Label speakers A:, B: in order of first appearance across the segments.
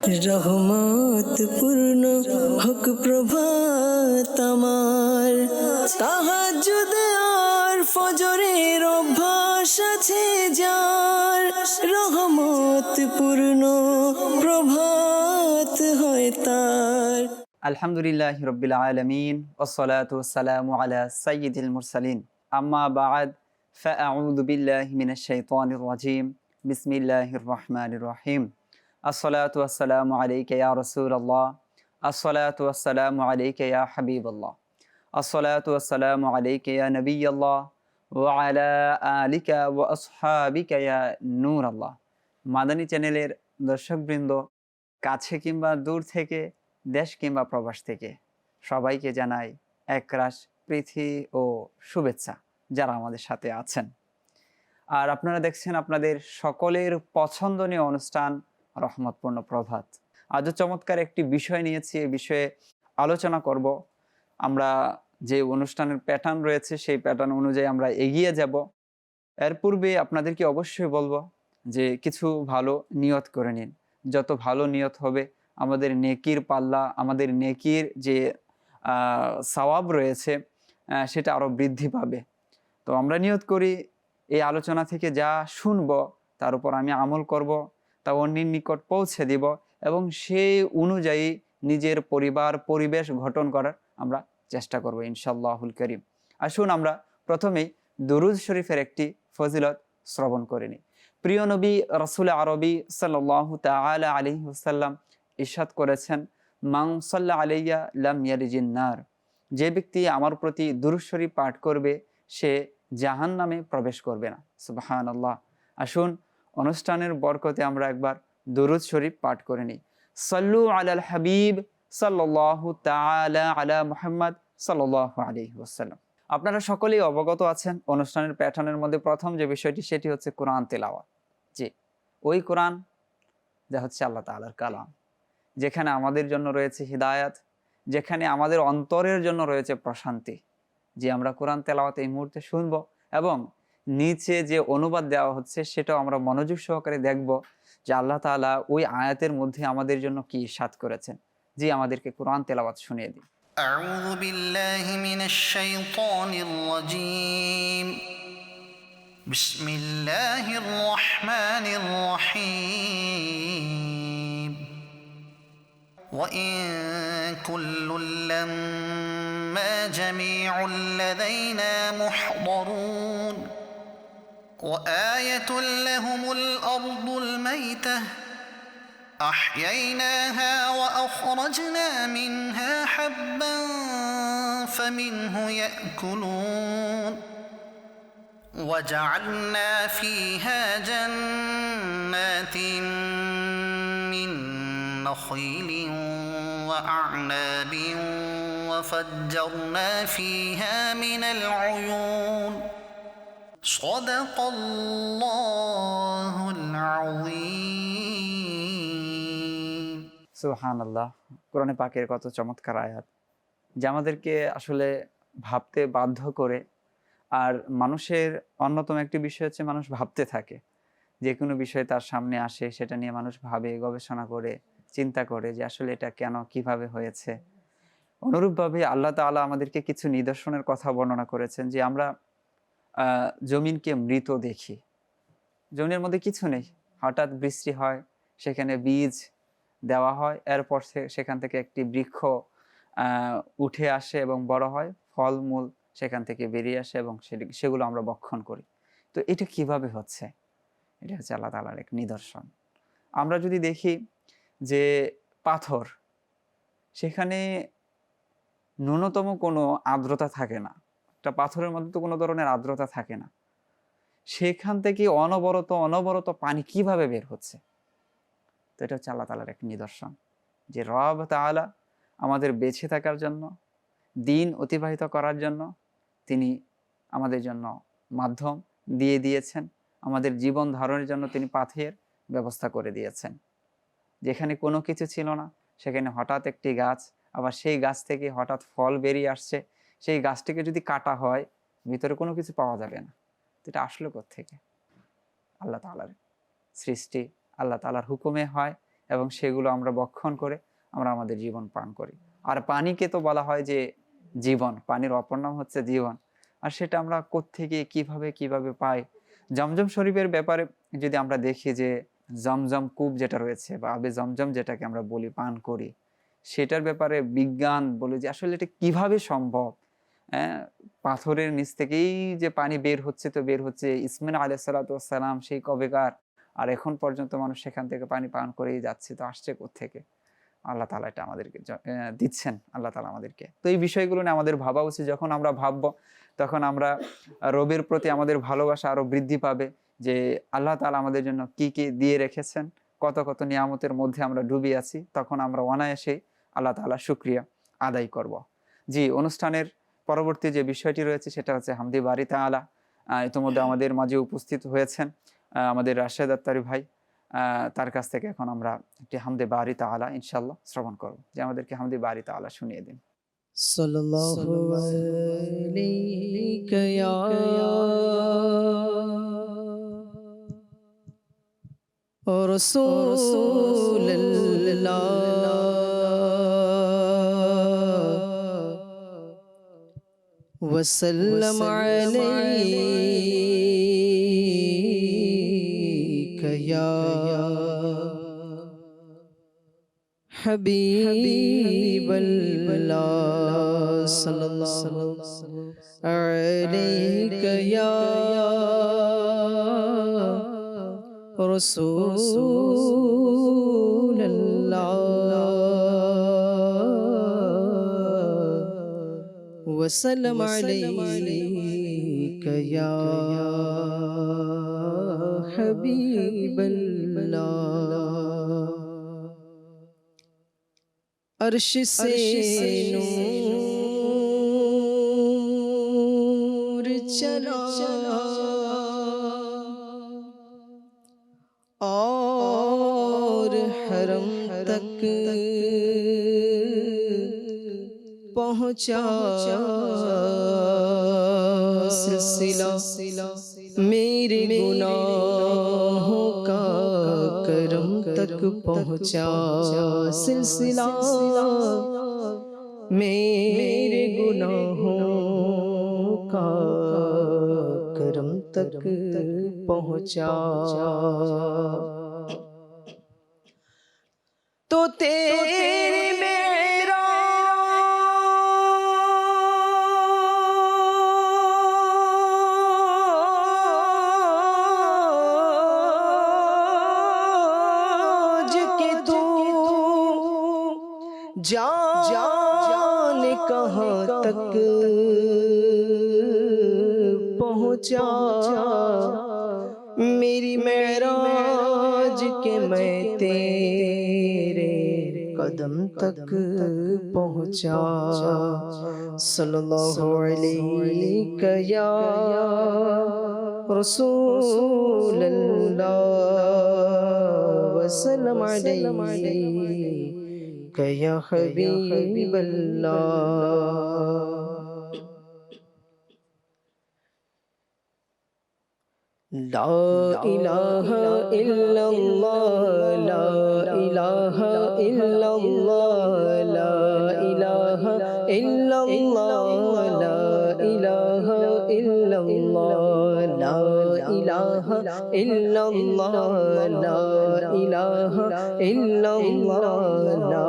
A: রহমত পূর্ণ হোক প্রভাত আমার, তাহাজ্জুদে আর ফজরের অভ্যাস আছে যার, রহমত পূর্ণ প্রভাত হয় তার।
B: আলহামদুলিল্লাহি রাব্বিল আলামিন ওয়াসসালাতু ওয়াসসালামু আলা সাইয়্যিদিল মুরসালিন আম্মা বা'দ ফাআউযু বিল্লাহি মিনাশ শাইতানির রাজীম বিসমিল্লাহির রহমানির রহিম আসসালাতু ওয়াসসালামু আলাইকা ইয়া রাসূলুল্লাহ আসসালাতু ওয়াসসালামু আলাইকা ইয়া হাবিবাল্লাহ আসসালাতু ওয়াসসালামু আলাইকা ইয়া নবিয়াল্লাহ ওয়া আলা আলিকা ওয়া আসহাবিকা ইয়া নূরাল্লাহ। মাদানী চ্যানেলের দর্শকবৃন্দ, কাছে কিংবা দূর থেকে, দেশ কিংবা প্রবাস থেকে সবাইকে জানাই একরাশ প্রীতি ও শুভেচ্ছা যারা আমাদের সাথে আছেন। আর আপনারা দেখছেন আপনাদের সকলের পছন্দনীয় অনুষ্ঠান রহমতপূর্ণ প্রভাত। আজও চমৎকার একটি বিষয় নিয়েছি, এই বিষয়ে আলোচনা করব। আমরা যে অনুষ্ঠানের প্যাটার্ন রয়েছে সেই প্যাটার্ন অনুযায়ী আমরা এগিয়ে যাব। এর পূর্বে আপনাদেরকে অবশ্যই বলবো যে কিছু ভালো নিয়ত করে নিন। যত ভালো নিয়ত হবে আমাদের নেকির পাল্লা, আমাদের নেকির যে সওয়াব রয়েছে সেটা আরও বৃদ্ধি পাবে। তো আমরা নিয়ত করি এই আলোচনা থেকে যা শুনব তার উপর আমি আমল করব, তা অন্যের নিকট পৌঁছে দিব এবং সেই অনুযায়ী নিজের পরিবার পরিবেশ গঠন করার আমরা চেষ্টা করব ইনশাআল্লাহুল করিম। আসুন আমরা প্রথমেই দুরুদ শরীফের একটি ফজিলত শ্রবণ করে নিই। প্রিয় নবী রাসূল আরবি সাল্লাল্লাহু তাআলা আলাইহি ওয়াসাল্লাম ইরশাদ করেছেন, মান সাল্লা আলাইয়া লাম ইয়ালিজিন নার, যে ব্যক্তি আমার প্রতি দুরূদ শরীফ পাঠ করবে সে জাহান্নামে প্রবেশ করবে না। সুবহানাল্লাহ। আসুন অনুষ্ঠানের বরকতে আমরা একবার দুরূদ শরীফ পাঠ করে নিই। সাল্লু আলাল হাবিব সাল্লাল্লাহু তাআলা আলা মুহাম্মদ সাল্লাল্লাহু আলাইহি ওয়াসাল্লাম। আপনারা সকলেই অবগত আছেন অনুষ্ঠানের প্যাটার্নের মধ্যে প্রথম যে বিষয়টি সেটি হচ্ছে কোরআন তেলাওয়াত। জি, ওই কোরআন যা হচ্ছে আল্লাহ তাআলার কালাম, যেখানে আমাদের জন্য রয়েছে হিদায়াত, যেখানে আমাদের অন্তরের জন্য রয়েছে প্রশান্তি। যে আমরা কোরআন তেলাওয়াত এই মুহূর্তে শুনবো এবং নিচে যে অনুবাদ দেওয়া হচ্ছে সেটাও আমরা মনোযোগ সহকারে দেখব যে আল্লাহ তাআলা ওই আয়াতের মধ্যে আমাদের জন্য কি ইরশাদ করেছেন। জি, আমাদেরকে কোরআন তেলাওয়াত শুনিয়ে দিন।
C: أعوذ بالله من الشيطان الرجيم بسم الله الرحمن الرحيم وإن كل لما جميع لدينا محضرون وآية لهم الأرض الميتة أحييناها وأخرجنا منها حبا فمنه يأكلون وجعلنا فيها جنات من نخيل وأعناب وفجرنا فيها من العيون صدق الله العظيم।
B: সুবহানাল্লাহ। কোরআনে পাকের কত চমৎকার আয়াত যা আমাদেরকে আসলে ভাবতে বাধ্য করে। আর মানুষের অন্যতম একটি বিষয় হচ্ছে মানুষ ভাবতে থাকে, যে কোনো বিষয় তার সামনে আসে সেটা নিয়ে মানুষ ভাবে, গবেষণা করে, চিন্তা করে যে আসলে এটা কেন কিভাবে হয়েছে। অনুরূপভাবে আল্লাহ তাআলা আমাদেরকে কিছু নিদর্শনের কথা বর্ণনা করেছেন যে আমরা জমিনকে মৃত দেখি, জমিনের মধ্যে কিছু নেই, হঠাৎ বৃষ্টি হয়, সেখানে বীজ দেওয়া হয়, এরপর সেখান থেকে একটি বৃক্ষ উঠে আসে এবং বড় হয়, ফলমূল সেখান থেকে বেরিয়ে আসে এবং সেগুলো আমরা ভক্ষণ করি। তো এটা কিভাবে হচ্ছে? এটা হচ্ছে আল্লাহ তাআলার এক নিদর্শন। আমরা যদি দেখি যে পাথর, সেখানে ন্যূনতম কোনো আর্দ্রতা থাকে না, একটা পাথরের মধ্যে তো কোনো ধরনের আর্দ্রতা থাকে না, সেখান থেকে অনবরত পানি কিভাবে বের হচ্ছে? তো এটা হচ্ছে আল্লাহ তাআলার এক নিদর্শন যে রব তাআলা আমাদের বেঁচে থাকার জন্য, দিন অতিবাহিত করার জন্য তিনি আমাদের জন্য মাধ্যম দিয়ে দিয়েছেন, আমাদের জীবন ধারণের জন্য তিনি পাথের ব্যবস্থা করে দিয়েছেন। যেখানে কোনো কিছু ছিল না সেখানে হঠাৎ একটি গাছ, আবার সেই গাছ থেকে হঠাৎ ফল বেরিয়ে আসছে, সেই গাছটিকে যদি কাটা হয় ভিতরে কোনো কিছু পাওয়া যাবে না। তো এটা আসলে কোত্থেকে? আল্লাহ তাআলার সৃষ্টি, আল্লাহ তাআলার হুকুমে হয় এবং সেগুলো আমরা ভক্ষণ করে আমরা আমাদের জীবন পান করি। আর পানিকে তো বলা হয় যে জীবন, পানির অপর নাম হচ্ছে জীবন। আর সেটা আমরা কোত্থেকে কিভাবে পাই? জমজম শরীফের ব্যাপারে যদি আমরা দেখি যে জমজম কূপ যেটা রয়েছে বা আবে জমজম যেটাকে আমরা বলি, পান করি, সেটার ব্যাপারে বিজ্ঞান বলে যে আসলে এটা কিভাবে সম্ভব। পাথরের নিচ থেকেই যে পানি বের হচ্ছে, তো বের হচ্ছে ইসমাইল আলাইহিস সালাতু ওয়াস সালাম সেই কবেকার, আর এখন পর্যন্ত মানুষ সেখান থেকে পানি পান করেই যাচ্ছে। তো আসছে কোত্থেকে? আল্লাহ তাআলা এটা আমাদেরকে দিচ্ছেন, আল্লাহ তাআলা আমাদেরকে। তো এই বিষয়গুলো নিয়ে আমাদের ভাবা উচিত। যখন আমরা ভাববো তখন আমরা রবের প্রতি আমাদের ভালোবাসা আরো বৃদ্ধি পাবে, যে আল্লাহ তাআলা আমাদের জন্য কি দিয়ে রেখেছেন, কত নিয়ামতের মধ্যে আমরা ডুবে আছি। তখন আমরা অনায়াসে আল্লাহ তাআলার শুকরিয়া আদায় করব। জি, অনুষ্ঠানের পরবর্তী যে বিষয়টি রয়েছে সেটা হচ্ছে হামদি বারি তাআলা। ইতিমধ্যে আমাদের মাঝে উপস্থিত হয়েছেন আমাদের রাশেদ আত্তারি ভাই। তার কাছ থেকে এখন আমরা একটি হামদে বারি তাআলা ইনশাআল্লাহ শ্রবণ করব। যে আমাদেরকে হামদে বারি তাআলা শুনিয়ে দিন।
A: সাল্লাল্লাহু আলাইকা ইয়া রাসূলুল্লাহ ওয়াসাল্লাম আলাইকা ইয়া হাবিবাল্লাহ সাল্লাল্লাহু আলাইকা ইয়া রাসূলুল্লাহ ওয়াসাল্লাম আলাইকা ইয়া হাবিবাল্লাহ। अर्श से नूर चला और हरम तक पहुँचा सिलसिला मेरे गुनाहों का करम तक पहुँचा सिलसिला मेरे गुनाहों का करम तक पहुँचा। तो तेरे मेरा जाने कहाँ तक पहुँचा मेरी मेराज के मैं तेरे कदम तक पहुँचा। सल्लल्लाहु अलैहि या रसूलल्लाह वसल्लम अलैहि या हबीबल्लाह। ला इलाहा इल्लल्लाह ला इलाहा इल्लल्लाह ला इलाहा इल्लल्लाह ला इलाहा इल्लल्लाह ला इलाहा इल्लल्लाह ला इलाहा इल्लल्लाह ला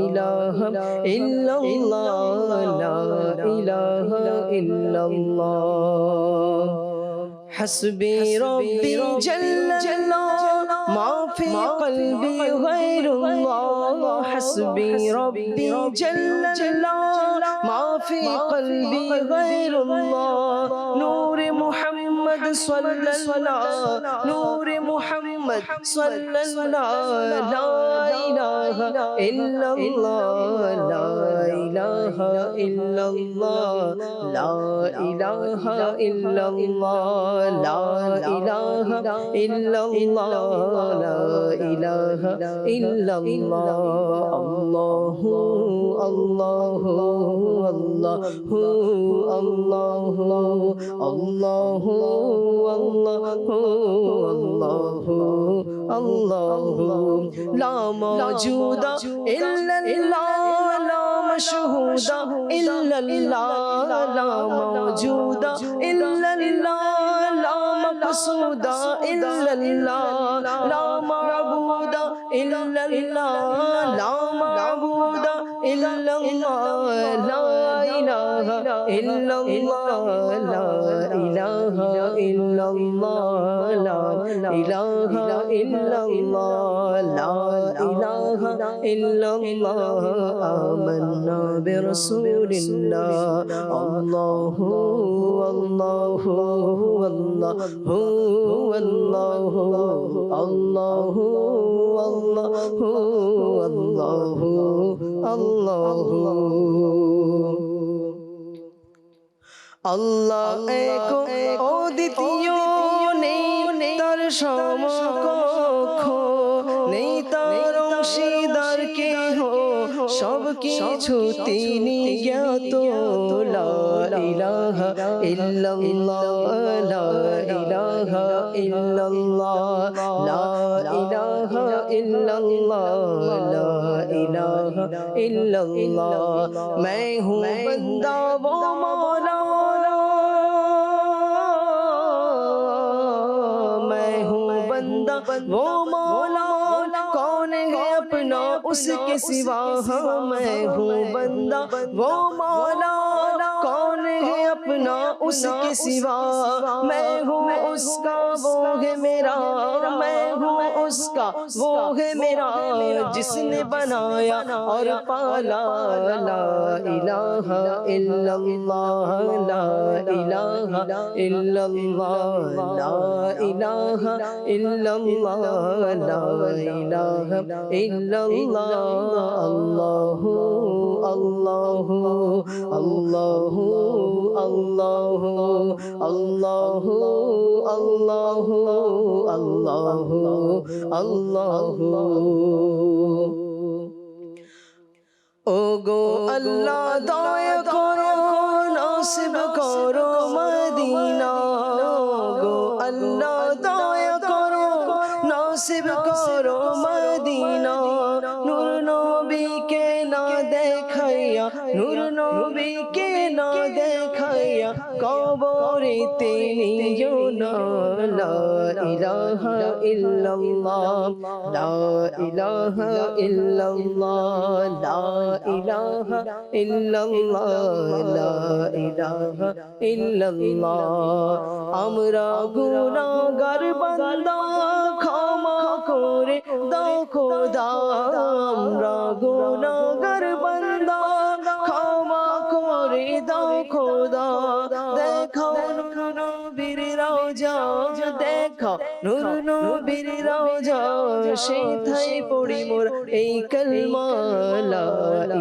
A: इलाहा इल्लल्लाह ला इलाहा इल्लल्लाह। हस्बी रब्बी जल्ल जल्लाह मा फी क़ल्बी गैरुल्लाह। हस्बी रब्बी जल्ल जल्लाह मा फी क़ल्बी गैरुल्लाह। नूर मुहम्मद सल्लल्लाह नूर मुहम्मद सल्लल्लाह ला इलाहा इल्लल्लाह ला इलाहा इल्लल्लाह ला इलाहा इल्लल्लाह ला इलाहा इल्लल्लाह ला इलाहा इल्लल्लाह। अल्लाहु अल्लाहु अल्लाह لا موجود إلا الله لا مشهود إلا الله لا موجود إلا الله لا مقصود إلا الله لا معبود إلا الله لا معبود إلا الله لا إله إلا الله لا إله إلا الله لا إله إلا الله لا إله إلا الله آمنا برسول الله الله الله الله الله الله الله الله আল্লাহ এক ও দ্বিতীয় নেই তার সমকক্ষ নেই তার অংশীদার কেহ সব কিছু তিনি জ্ঞাত লা ইলাহা ইল্লাল্লাহ লা ইলাহা ইল্লাল্লাহ লা ইলাহা ইল্লাল্লাহ লা ইলাহা ইল্লাল্লাহ मैं हूँ बंदा वो मौला मैं हूँ बंदा वो मौला कौन है अपना उसके सिवा मैं हूँ बंदा वो मौला कौन है अपना उसके सिवा मैं हूँ उसका वो है मेरा मैं हूँ उसका वो है मेरा जिसने बनाया और पाला ला इलाहा इल्लल्लाह ला इलाहा इल्लल्लाह ला इलाहा इल्लल्लाह ला इलाहा इल्लल्लाह अल्लाहु अल्लाहु अल्लाहु अल्लाहु अल्लाहु अल्लाहु अल्लाहु अल्लाहु ओ गो अल्लाह दया करो नासिब करो मदीना गो अल्लाह दया करो नासिब करो मदीना नूर नबी के ना देखाया नूर नबी के ना देखाया कबरे तेनियो ना ला इलाहा इल्लल्लाह ला इलाहा इल्लल्लाह ला इलाहा इल्लल्लाह ला इलाहा इल्लल्लाह আমরা গুনাহগার বান্দা ক্ষমা করে দাও খোদা আমরা গুনাহগার বান্দা ক্ষমা করে দাও খোদা দেখাও নূর নবীর রওজা দেখাও নূর নবীর রওজা সেথায় পড়ি মোর এই কালমা লা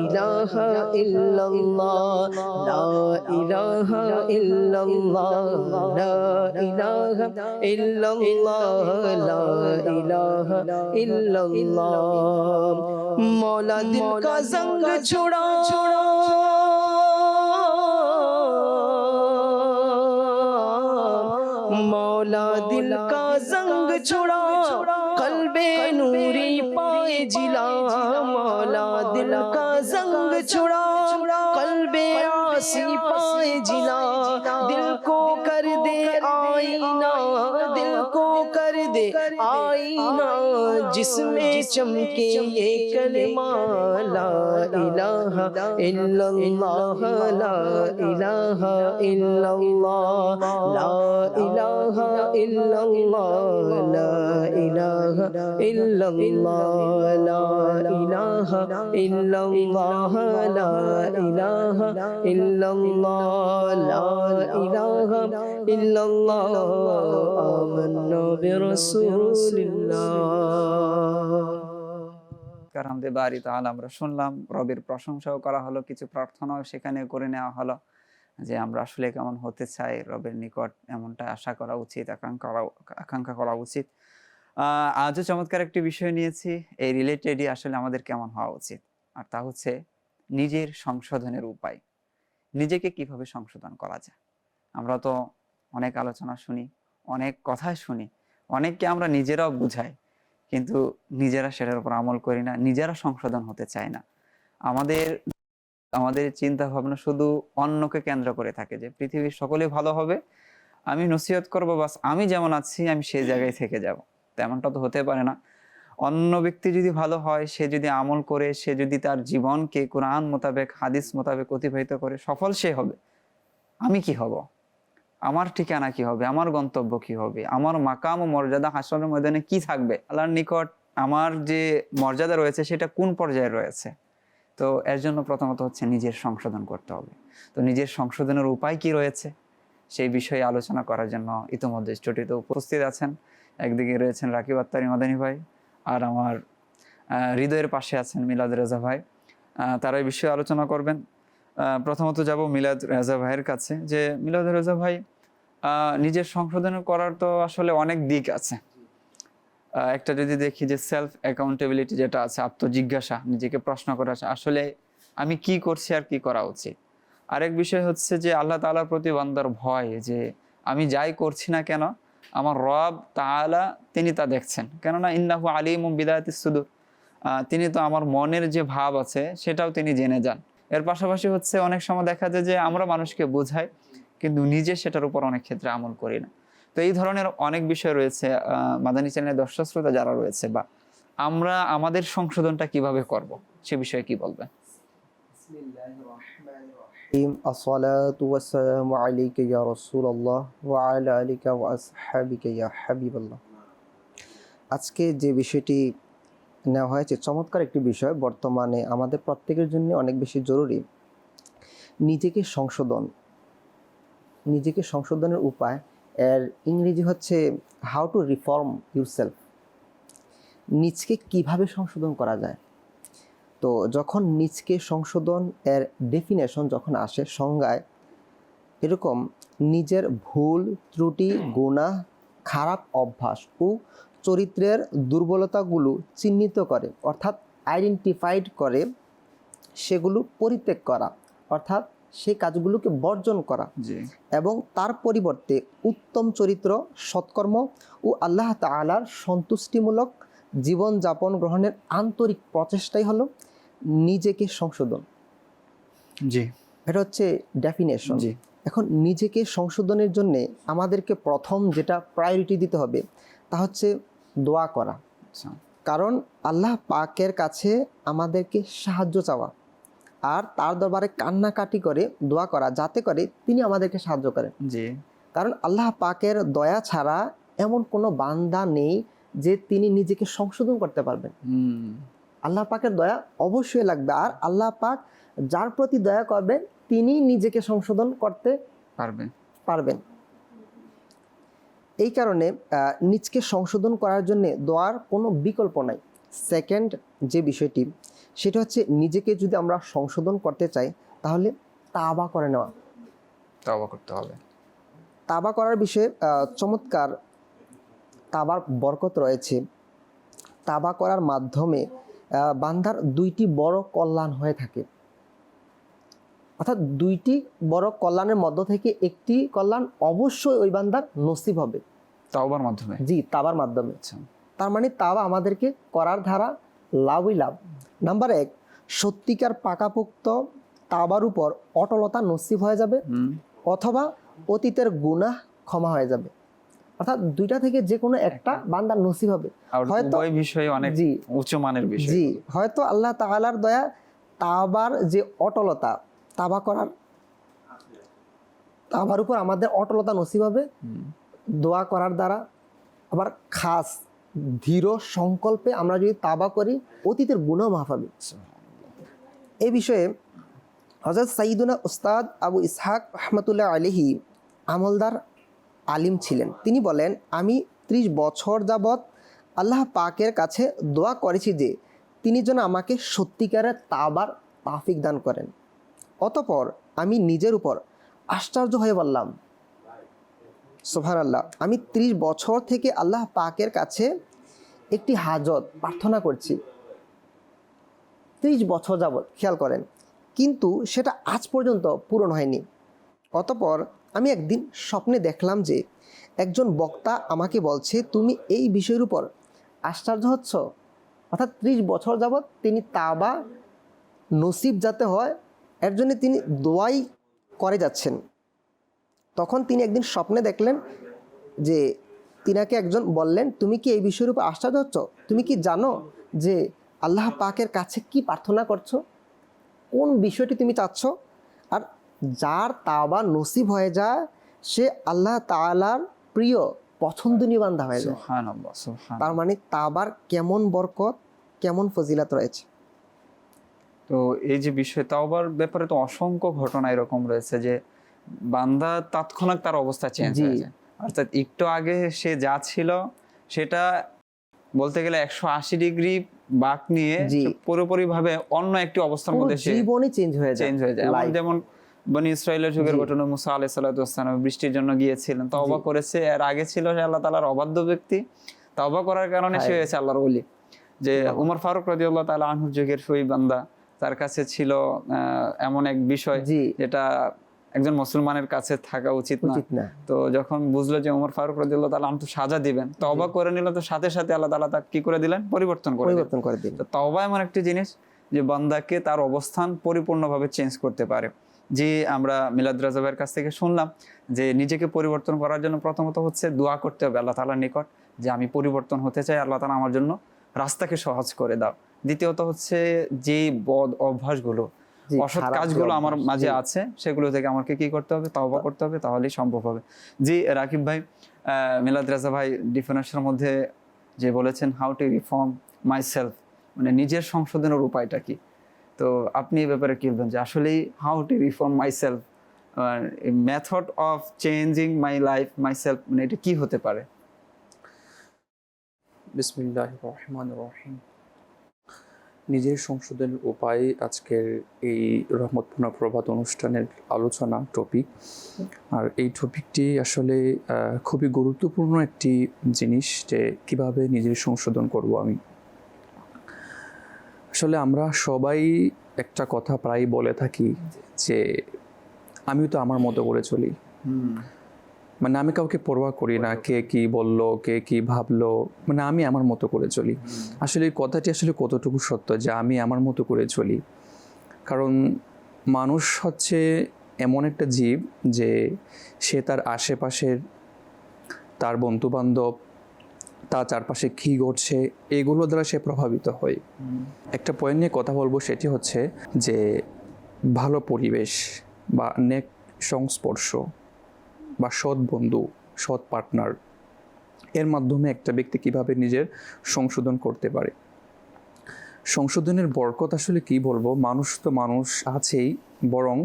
A: ইলাহা ইল্লাল্লাহ লা ইলাহা ইল্লাল্লাহ লা ইলাহা ইল্লাল্লাহ লা ইলাহা ইল্লাল্লাহ मौला दिल का जंग छोड़ा मौला दिल का जंग छोड़ा कल्बे नूरी पाए जिला मौला दिल का जंग छोड़ा कल्बे आसी पाए जिला दिल को कर दे आईना दिल को कर दे आईना जिसमें चमके ये कलमा ला इलाहा इल्लल्लाह ला इलाहा इल्लल्लाह ला इलाहा इल्लल्लाह ला इलाहा इल्लल्लाह ला इलाहा इल्लल्लाह ला इलाहा इल्लल्लाह ला इलाहा इल्लल्लाह आमन्ना बिरसूलिल्लाह
B: কারণে বাড়ি তাআলা আমরা শুনলাম, রবের প্রশংসাও করা হলো, কিছু প্রার্থনাও সেখানে করে নেওয়া হলো যে আমরা আসলে কেমন হতে চাই, রবের নিকট এমনটা আশা করা উচিত, আকাঙ্ক্ষা করা উচিত। আজও চমৎকার একটি বিষয় নিয়েছি, এই রিলেটেডই আসলে আমাদের কেমন হওয়া উচিত, আর তা হচ্ছে নিজের সংশোধনের উপায়। নিজেকে কিভাবে সংশোধন করা যায়। আমরা তো অনেক আলোচনা শুনি, অনেক কথাই শুনি, অনেককে আমরা নিজেরাও বুঝাই, কিন্তু নিজেরা সেটার উপর আমল করি না, নিজেরা সংশোধন হতে চাই না। আমাদের আমাদের চিন্তা ভাবনা শুধু অন্যকে কেন্দ্র করে থাকে, যে পৃথিবীর সকলে ভালো হবে, আমি নসিহত করবো, বাস আমি যেমন আছি আমি সেই জায়গায় থেকে যাব। তেমনটা তো হতে পারে না। অন্য ব্যক্তি যদি ভালো হয়, সে যদি আমল করে, সে যদি তার জীবনকে কোরআন মোতাবেক, হাদিস মোতাবেক অতিবাহিত করে, সফল সে হবে। আমি কি হব? আমার ঠিকানা কি হবে? আমার গন্তব্য কি হবে? আমার মাকাম ও মর্যাদা হাসরের ময়দানে কি থাকবে? আল্লাহর নিকট আমার যে মর্যাদা রয়েছে সেটা কোন পর্যায়ে রয়েছে? তো এর জন্য প্রথমত হচ্ছে নিজের সংশোধন করতে হবে। তো নিজের সংশোধনের উপায় কি রয়েছে সেই বিষয়ে আলোচনা করার জন্য ইতিমধ্যে স্টুডিওতে উপস্থিত আছেন। একদিকে রয়েছেন রাকিব আত্তারি মাদানী ভাই, আর আমার হৃদয়ের পাশে আছেন মিলাদ রেজা ভাই। তারা এই বিষয়ে আলোচনা করবেন। প্রথমত যাব মিলাদ রেজা ভাইয়ের কাছে, যে মিলাদ রেজা ভাই, নিজের সংশোধন করার তো আসলে অনেক দিক আছে। একটা যদি দেখি যে সেলফ অ্যাকাউন্টেবিলিটি যেটা আছে, আত্মজিজ্ঞাসা, নিজেকে প্রশ্ন করা, আসলে আমি কি করছি আর কি করা উচিত। আরেক বিষয় হচ্ছে যে আল্লাহ তাআলার প্রতি বান্দার ভয়, যে আমি যাই করছি না কেন আমার রব তাআলা তিনি তা দেখছেন, কেননা ইন্নাহু আলিমুম বিদাতিস সুদূর, তিনি তো আমার মনের যে ভাব আছে সেটাও তিনি জেনে যান। এর পাশাপাশি হচ্ছে অনেক সময় দেখা যায় যে আমরা মানুষকে বোঝাই কিন্তু নিজে সেটার উপর অনেক ক্ষেত্রে আমল করি না। তো এই ধরনের অনেক বিষয় রয়েছে। মাদানী চ্যানেলের দর্শক শ্রোতা যারা রয়েছে, বা আমরা আমাদের সংশোধনটা কিভাবে করব সে বিষয়ে কি বলবেন?
A: আসসালাতু ওয়াসসালামু আলাইকা ইয়া রাসূলুল্লাহ ওয়া আলা আলিকা ওয়া আসহাবিকা ইয়া হাবিবাল্লাহ। আজকে যে বিষয়টি নেওয়া হয়েছে চমৎকার একটি বিষয়, বর্তমানে আমাদের প্রত্যেকের জন্য অনেক বেশি জরুরি। নিজেকে সংশোধনের উপায়, এর ইংরেজি হচ্ছে হাউ টু রিফর্ম ইউরসেলফ। নিজকে কিভাবে সংশোধন করা যায়। তো যখন নিজকে সংশোধন এর ডেফিনেশন যখন আসে সংজ্ঞায়, এরকম নিজের ভুল ত্রুটি, গুনাহ, খারাপ অভ্যাস ও চরিত্রের দুর্বলতাগুলো চিহ্নিত করে, অর্থাৎ আইডেন্টিফাইড করে, সেগুলো পরিত্যাগ করা, অর্থাৎ সেই কাজগুলোকে বর্জন করা, এবং তার পরিবর্তে উত্তম চরিত্র, সৎকর্ম ও আল্লাহ তাআলার সন্তুষ্টিমূলক জীবনযাপন গ্রহণের আন্তরিক প্রচেষ্টাই হলো নিজেকে সংশোধন।
B: জি,
A: এটা হচ্ছে ডেফিনেশন। এখন নিজেকে সংশোধনের জন্য আমাদেরকে প্রথম যেটা প্রায়োরিটি দিতে হবে তা হচ্ছে দোয়া করা। কারণ আল্লাহ পাকের কাছে আমাদেরকে সাহায্য চাওয়া আর তার দরবারে কান্নাকাটি করে দোয়া করা, যাতে করে তিনি আমাদেরকে সাহায্য করেন। কারণ আল্লাহ পাকের দয়া ছাড়া এমন কোনো বান্দা নেই যে তিনি নিজেকে সংশোধন করতে পারবেন। আল্লাহ পাকের দয়া অবশ্যই লাগবে, আর আল্লাহ পাক যার প্রতি দয়া করবেন তিনি নিজেকে সংশোধন করতে পারবেন। এই কারণে নিজকে সংশোধন করার জন্য দোয়ার কোনো বিকল্প নাই। সেকেন্ড যে বিষয়টি, সেটা হচ্ছে নিজেকে যদি আমরা সংশোধন করতে চাই তাহলে তাওবা করে নেওয়া,
B: তাওবা করতে হবে।
A: তাওবা করার বিষয়ে চমৎকার তাওবার বরকত রয়েছে। তাওবা করার মাধ্যমে বান্দার দুইটি বড় কল্যাণ হয়ে থাকে, অর্থাৎ দুইটি বড় কল্যাণের মধ্য থেকে একটি কল্যাণ অবশ্যই ওই বান্দার নসিব হবে
B: তাওবার মাধ্যমে।
A: জি, তাওবার মাধ্যমে। তার মানে তাওবা আমাদেরকে করার ধারা লাভই লাভ। নাম্বার 1, সত্যিকার পাকাপোক্ত তাওবার উপর অটলতা নসিব হয়ে যাবে, অথবা অতীতের গুনাহ ক্ষমা হয়ে যাবে। অর্থাৎ দুইটা থেকে যে কোনো একটা বান্দার নসিব হবে।
B: হয়তো এই বিষয়ে অনেক উচ্চ মানের বিষয়।
A: জি, হয়তো আল্লাহ তাআলার দয়া তাওবার যে অটলতা, তাওবার উপর আমাদের অটলতা নসিব হবে দোয়া করার দ্বারা। আবার খাস দৃঢ় সংকল্পে আমরা যদি তাওবা করি অতীতের গুনাহ মাফ হবে। এই বিষয়ে হযরত সাইয়্যিদুনা উস্তাদ আবু ইসহাক রাহমাতুল্লাহ আলাইহি আমলদার আলিম ছিলেন। তিনি বলেন, আমি 30 বছর যাবৎ আল্লাহ পাকের কাছে দোয়া করেছি যে তিনি যেন আমাকে সত্যিকারের তাওবার তৌফিক দান করেন। অতঃপর আমি নিজের উপর আশ্চর্য হয়ে বললাম, সুবহানাল্লাহ, আমি 30 বছর থেকে আল্লাহ পাকের কাছে একটি হাজত প্রার্থনা করছি। 30 বছর যাবৎ, খেয়াল করেন, কিন্তু সেটা আজ পর্যন্ত পূরণ হয়নি। অতঃপর আমি একদিন স্বপ্নে দেখলাম যে একজন বক্তা আমাকে বলছে, তুমি এই বিষয়ের উপর আশ্চর্য হচ্ছ। অর্থাৎ 30 বছর যাবৎ তিনি তাওবা নসিব যাতে হয় এর জন্য তিনি দোয়াই করে যাচ্ছেন। তখন তিনি একদিন স্বপ্নে দেখলেন যে তিনাকে একজন বললেন, তুমি কি এই বিষয়ের উপর আশ্চর্য হচ্ছ? তুমি কি জানো যে আল্লাহ পাকের কাছে কি প্রার্থনা করছো, কোন বিষয়টি তুমি চাচ্ছ? আর যার তাওবা নসিব হয়ে যায় সে আল্লাহ তাআলার প্রিয় পছন্দনীয় বান্দা হয়ে যায়।
B: সুবহানাল্লাহ, সুবহানাল্লাহ।
A: তার মানে তাওবার কেমন বরকত, কেমন ফজিলাত রয়েছে।
B: তো এই যে বিষয় তাওবার ব্যাপারে তো অসংখ্য ঘটনা এরকম রয়েছে যে বান্দা তাৎক্ষণিক তার অবস্থা চেঞ্জ
A: জি।
B: হয়ে যায়। অর্থাৎ একটু আগে সে যা ছিল সেটা বলতে গেলে 180 ডিগ্রি বাঁক নিয়ে
A: জি।
B: সে পুরোপুরি ভাবে অন্য একটি অবস্থার
A: পুরো
B: মধ্যে সে
A: জীবনই চেঞ্জ হয়ে যায়।
B: চেঞ্জ হয়ে যায়। এমন
A: Life।
B: যেমন বনি ইসরাইলের যুগের
A: জি।
B: ঘটনা, মুসা আলাইহিস সালাতু ওয়াস সালাম বৃষ্টির জন্য গিয়েছিলেন, তওবা করেছে। এর আগে ছিল সে আল্লাহ তাআলার অবাধ্য ব্যক্তি, তওবা করার কারণে সে হয়েছে আল্লাহর ওলি। যে উমর ফারুক রাদিয়াল্লাহু তাআলা আনহুর যুগের সেই বান্দা, তার কাছে ছিল এমন এক বিষয়
A: জি।
B: যেটা একজন মুসলমানের কাছে থাকা উচিত না। তো যখন বুঝলো যে উমর ফারুক রাদিয়াল্লাহু তাআলা আনহু সাজা দিবেন, তওবা করে নিল, তো সাথে সাথে আল্লাহ তাআলা তাকে কি করে দিলেন? পরিবর্তন করে দিলেন। তো তওবা এমন একটি জিনিস যে বান্দাকে তার অবস্থান পরিপূর্ণভাবে চেঞ্জ করতে পারে। যে আমরা মিলাদ রাজা ভাইয়ের কাছ থেকে শুনলাম যে নিজেকে পরিবর্তন করার জন্য প্রথমত হচ্ছে দোয়া করতে হবে আল্লাহ তাআলার নিকট যে আমি পরিবর্তন হতে চাই, আল্লাহ তাআলা আমার জন্য রাস্তাকে সহজ করে দাও। দ্বিতীয়ত হচ্ছে যে বদ অভ্যাসগুলো, অসৎ কাজগুলো আমার মাঝে আছে সেগুলো থেকে আমাকে কি করতে হবে? তওবা করতে হবে, তাহলেই সম্ভব হবে। জি রাকিব ভাই, মিলাদ রাজা ভাই ডিফিনেশনের মধ্যে যে বলেছেন হাউ টু রিফর্ম মাইসেলফ, মানে নিজের সংশোধনের উপায়টা কি? তো আপনি এই ব্যাপারে কি বলবেন যে আসলেই how to reform myself, method of changing my life myself, মানে এটা কি হতে পারে?
D: বিসমিল্লাহির রহমানির রহিম। নিজের সংশোধনের উপায় আজকের এই রহমতপূর্ণ প্রভাত অনুষ্ঠানের আলোচনা টপিক। আর এই টপিকটি আসলে খুবই গুরুত্বপূর্ণ একটি জিনিস, যে কিভাবে নিজের সংশোধন করব আমি। আসলে আমরা সবাই একটা কথা প্রায় বলে থাকি যে আমি তো আমার মতো করে চলি, মানে আমি কাউকে পরোয়া করি না কে কি বললো, কে কি ভাবলো, মানে আমি আমার মতো করে চলি। আসলে এই কথাটি আসলে কতটুকু সত্য যে আমি আমার মতো করে চলি? কারণ মানুষ হচ্ছে এমন একটা জীব যে সে তার আশেপাশের, তার বন্ধুবান্ধব, তার চারপাশে কী ঘটছে এগুলো দ্বারা সে প্রভাবিত হয়। একটা পয়েন্ট নিয়ে কথা বলবো, সেটি হচ্ছে যে ভালো পরিবেশ বা নেক সংস্পর্শ বা সৎ বন্ধু, সৎ পার্টনার, এর মাধ্যমে একটা ব্যক্তি কিভাবে নিজের সংশোধন করতে পারে। সংশোধনের বরকত আসলে কি বলবো, মানুষ তো মানুষ আছেই, বরং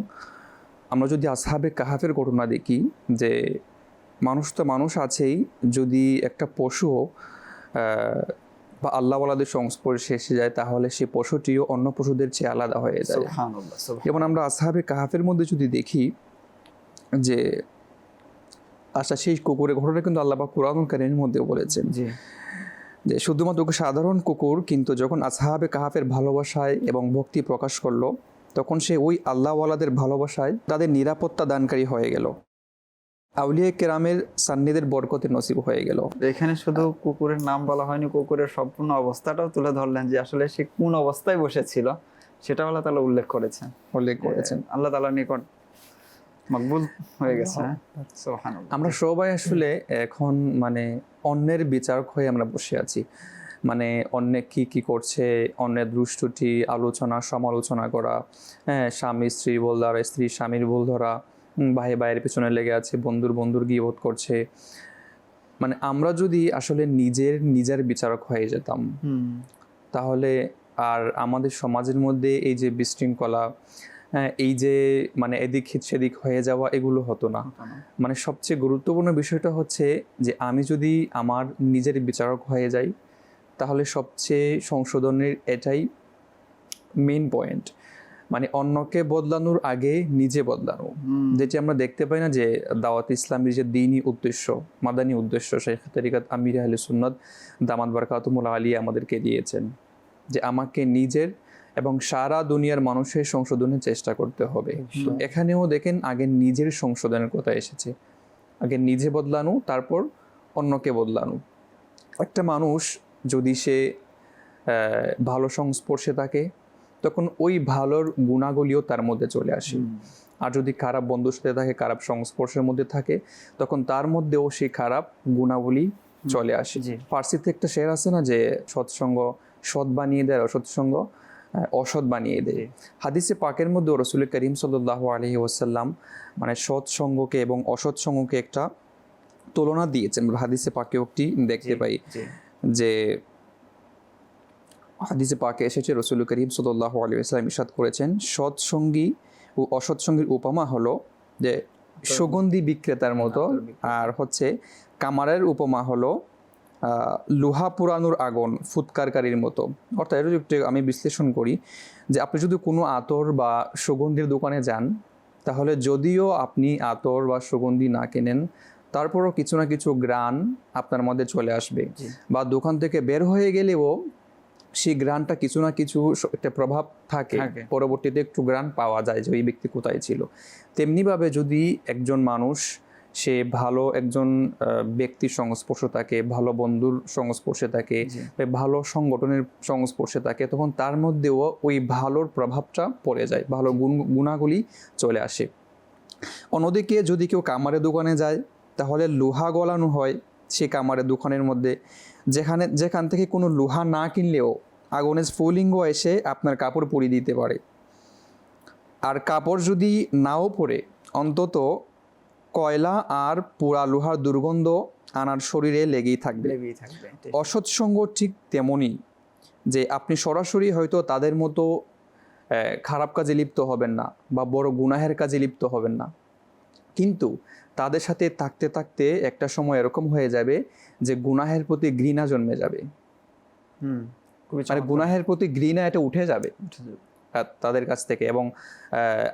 D: আমরা যদি আসহাবে কাহাফের ঘটনা দেখি যে মানুষ তো মানুষ আছেই, যদি একটা পশুও বা আল্লাহওয়ালাদের সংস্পর্শে এসে যায় তাহলে সেই পশুটিও অন্য পশুদের চেয়ে আলাদা হয়ে যায়। যেমন আমরা আসহাবে কাহাফের মধ্যে যদি দেখি যে সেই কুকুরের ঘটনা কিন্তু আল্লাহ পাক কুরআনুল কারীমের মধ্যে বলেছেন যে শুধুমাত্র সাধারণ কুকুর, কিন্তু যখন আসহাবে কাহাফের ভালোবাসায় এবং ভক্তি প্রকাশ করলো তখন সে ওই আল্লাহওয়ালাদের ভালোবাসায় তাদের নিরাপত্তা দানকারী হয়ে গেল, আউলিয়া কেরামের সান্নিধ্যের বরকতে নসিব হয়ে গেল।
B: এখানে শুধু কুকুরের নাম বলা হয়নি, কুকুরের সম্পূর্ণ অবস্থাটাও তুলে ধরলেন যে আসলে সে কোন অবস্থায় বসেছিল সেটা আল্লাহ তাআলা উল্লেখ করেছেন। আল্লাহ তাআলার নিকট মকবুল হয়ে গেছে। সুবহানাল্লাহ।
D: আমরা সবাই আসলে এখন মানে অন্যের বিচারক হয়ে আমরা বসে আছি, মানে অন্যে কি কি করছে, অন্যের দুষ্টুটি আলোচনা সমালোচনা করা, হ্যাঁ, স্বামী স্ত্রীর ভুল ধরা, স্ত্রী স্বামীর ভুল ধরা, ভাই ভাইয়ের পিছনে লেগে আছে, বন্ধুর গীবত করছে। মানে আমরা যদি আসলে নিজের বিচারক হয়ে যেতাম তাহলে আর আমাদের সমাজের মধ্যে এই যে বিশৃঙ্খলা, এই যে মানে এদিক সেদিক হয়ে যাওয়া, এগুলো হতো না। মানে সবচেয়ে গুরুত্বপূর্ণ বিষয়টা হচ্ছে যে আমি যদি আমার নিজের বিচারক হয়ে যাই তাহলে সবচেয়ে সংশোধনের এটাই মেইন পয়েন্ট, মানে অন্যকে বদলানোর আগে নিজে বদলানো। যেটি আমরা দেখতে পাই না যে দাওয়াত ইসলামের যে দ্বীনি উদ্দেশ্য, মাদানী উদ্দেশ্য শেখ তরিকাত আমির আহলে সুন্নাত দামাত বারকাতুহুল আলিয়া আমাদেরকে দিয়েছেন যে আমাকে নিজের এবং সারা দুনিয়ার মানুষের সংশোধনের চেষ্টা করতে হবে। তো এখানেও দেখেন আগে নিজের সংশোধনের কথা এসেছে, আগে নিজে বদলানো, তারপর অন্যকে বদলানো। একটা মানুষ যদি সে ভালো সংস্পর্শে থাকে, তখন ওই ভালোর গুণাগুলিও তার মধ্যে চলে আসে। আর যদি খারাপ বন্ধুর সাথে থাকে, খারাপ সংস্পর্শের মধ্যে থাকে, তখন তার মধ্যেও সেই খারাপ গুণাবলী চলে আসে। ফার্সিতে একটা শের আছে না, যে সৎসঙ্গ সৎ বানিয়ে দেয়, অসৎসঙ্গ অসৎ বানিয়ে দেয়। হাদিসে পাকের মধ্যে রাসূল করিম সাল্লাল্লাহু আলাইহি ওয়াসাল্লাম মানে সৎসঙ্গকে এবং অসৎসঙ্গকে একটা তুলনা দিয়েছেন। হাদিসে পাকেও একটি দেখতে পাই, যে হাদিসে পাকে এসেছে রাসূল করিম সাল্লাল্লাহু আলাইহি ওয়াসাল্লাম ইরশাদ করেছেন, সৎসঙ্গী ও অসৎসঙ্গীর উপমা হলো যে সুগন্ধি বিক্রেতার মতো, আর হচ্ছে কামারের উপমা হলো লোহা পুরানোর আগুন ফুৎকারকারীর মতো। অর্থাৎ এটা একটু আমি বিশ্লেষণ করি, যে আপনি যদি কোনো আতর বা সুগন্ধির দোকানে যান, তাহলে যদিও আপনি আতর বা সুগন্ধি না কেনেন, তারপরও কিছু না কিছু ঘ্রাণ আপনার মধ্যে চলে আসবে। বা দোকান থেকে বের হয়ে গেলেও সেই ঘ্রাণটা কিছু না কিছু একটা প্রভাব থাকে, পরবর্তীতে একটু ঘ্রাণ পাওয়া যায় যে ওই ব্যক্তি কোথায় ছিল। তেমনিভাবে যদি একজন মানুষ সে ভালো একজন ব্যক্তির সংস্পর্শে থাকে, ভালো বন্ধুর সংস্পর্শে থাকে, ভালো সংগঠনের সংস্পর্শে থাকে, তখন তার মধ্যেও ওই ভালোর প্রভাবটা পড়ে যায়, ভালো গুণাগুলি চলে আসে। অন্যদিকে যদি কেউ কামারের দোকানে যায়, তাহলে লোহা গলানো হয় সে কামারের দোকানের মধ্যে, যেখান থেকে কোনো লোহা না কিনলেও আগুনের স্ফুলিঙ্গ এসে আপনার কাপড় পুড়িয়ে দিতে পারে। আর কাপড় যদি নাও পরে, অন্তত কয়লা আর পোড়া লোহার দুর্গন্ধ আনার শরীরে লেগেই থাকবে। অসৎসঙ্গ ঠিক তেমনই, যে আপনি সরাসরি হয়তো তাদের মতো খারাপ কাজে লিপ্ত হবেন না বা বড় গুনাহের কাজে লিপ্ত হবেন না, কিন্তু তাদের সাথে থাকতে থাকতে একটা সময় এরকম হয়ে যাবে যে গুনাহের প্রতি ঘৃণা জন্মে যাবে। মানে গুনাহের প্রতি ঘৃণা এটা উঠে যাবে তাদের কাছ থেকে, এবং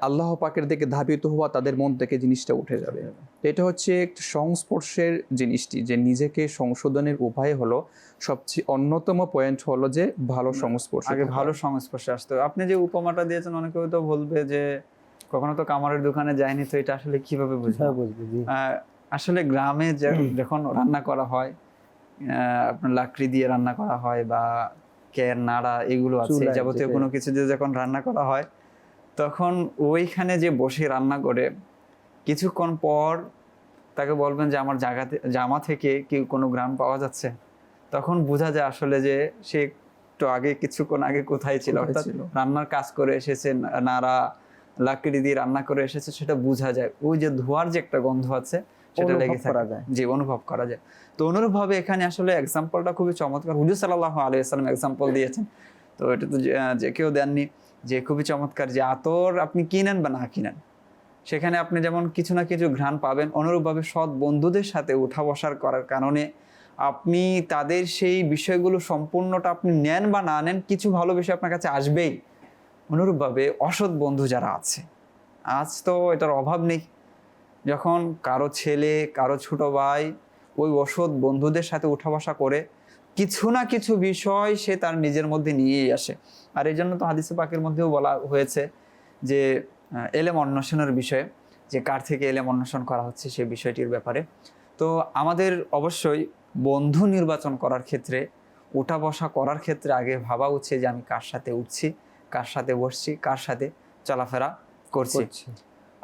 D: আল্লাহ পাকের দিকে ধাবিত হওয়া তাদের মন থেকে জিনিসটা উঠে যাবে। এটা হচ্ছে একটা সংস্পর্শের জিনিসটি, যে নিজেকে সংশোধনের উপায় হলো সবচেয়ে অন্যতম পয়েন্ট হলো যে ভালো সংস্পর্শ,
B: আগে ভালো সংস্পর্শে আসতে হবে। আপনি যে উপমাটা দিয়েছেন, অনেকে তো বলবে যে কখনো তো কামারের দোকানে যায়নি, তো এটা আসলে কিভাবে বুঝবে? আসলে গ্রামে যখন রান্না করা হয়, আপনার লাকড়ি দিয়ে রান্না করা হয় বা কের নাড়া এগুলো আছে, যাবতীয় কোনো কিছু দিয়ে যখন রান্না করা হয়, তখন ওইখানে যে বসে রান্না করে কিছুক্ষণ পর তাকে বলবেন যে আমার জামা থেকে কি কোনো ঘ্রাণ পাওয়া যাচ্ছে, তখন বোঝা যায় আসলে যে সে একটু আগে কিছুক্ষণ আগে কোথায় ছিল। অর্থাৎ রান্নার কাজ করে এসেছে, নাড়া লাকড়ি দিয়ে রান্না করে এসেছে, সেটা বোঝা যায়। ওই যে ধোয়ার যে একটা গন্ধ আছে সেটা লেগে থাকে, যে অনুভব করা যায়। তো অনুরূপভাবে এখানে আসলে এক্সাম্পলটা খুবই চমৎকার, হুজুর সাল্লাল্লাহু আলাইহি ওয়াসাল্লাম এক্সাম্পল দিয়েছেন। তো এটা তো যে কেউ দেননি, যে খুবই চমৎকার, যে আতর আপনি কিনেন বা না কিনেন, সেখানে আপনি যেমন কিছু না কিছু ঘ্রাণ পাবেন, অনুরূপভাবে সৎ বন্ধুদের সাথে উঠা বসার করার কারণে আপনি তাদের সেই বিষয়গুলো সম্পূর্ণটা আপনি নেন বা না নেন, কিছু ভালো বিষয় আপনার কাছে আসবেই। অনুরূপভাবে অসৎ বন্ধু যারা আছে, আজ তো এটার অভাব নেই। যখন কারো ছেলে, কারো ছোট ভাই ওই অসৎ বন্ধুদের সাথে উঠা বসা করে, কিছু না কিছু বিষয় সে তার নিজের মধ্যে নিয়েই আসে। আর এই জন্য তো হাদিসে পাকের মধ্যেও বলা হয়েছে যে এলেম অন্বেষণের বিষয়ে, যে কার থেকে এলেম অন্বেষণ করা হচ্ছে সেই বিষয়টির ব্যাপারে। তো আমাদের অবশ্যই বন্ধু নির্বাচন করার ক্ষেত্রে, উঠা বসা করার ক্ষেত্রে আগে ভাবা উচিত যে আমি কার সাথে উঠছি, কার সাথে বসছি, কার সাথে চলাফেরা করছি।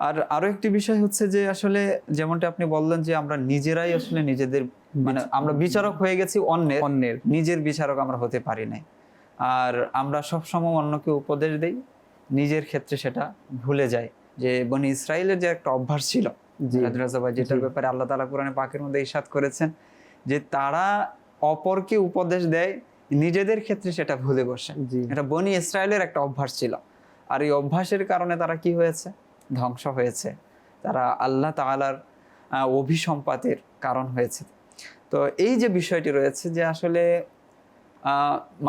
B: আর আরো একটি বিষয় হচ্ছে যে আসলে যেমনটা আপনি বললেন যে আমরা নিজেরাই আসলে নিজেদের মানে আমরা বিচারক হয়ে গেছি, অন্যের নিজের বিচারক আমরা হতে পারি নাই। আর আমরা সবসময় অন্যকে উপদেশ দেই, নিজের ক্ষেত্রে সেটা ভুলে যাই। যে বনি ইসরাইলের যে একটা অভ্যাস ছিল, যেটার ব্যাপারে আল্লাহ তাআলা কোরআনে পাকের মধ্যে ইরশাদ করেছেন যে তারা অপরকে উপদেশ দেয়, নিজেদের ক্ষেত্রে সেটা ভুলে বসে। এটা বনি ইসরাইলের একটা অভ্যাস ছিল। আর এই অভ্যাসের কারণে তারা কি হয়েছে? ধ্বংস হয়েছে। তারা আল্লাহ তাআলার অভিসম্পাতের কারণ হয়েছে। তো এই যে বিষয়টি রয়েছে যে আসলে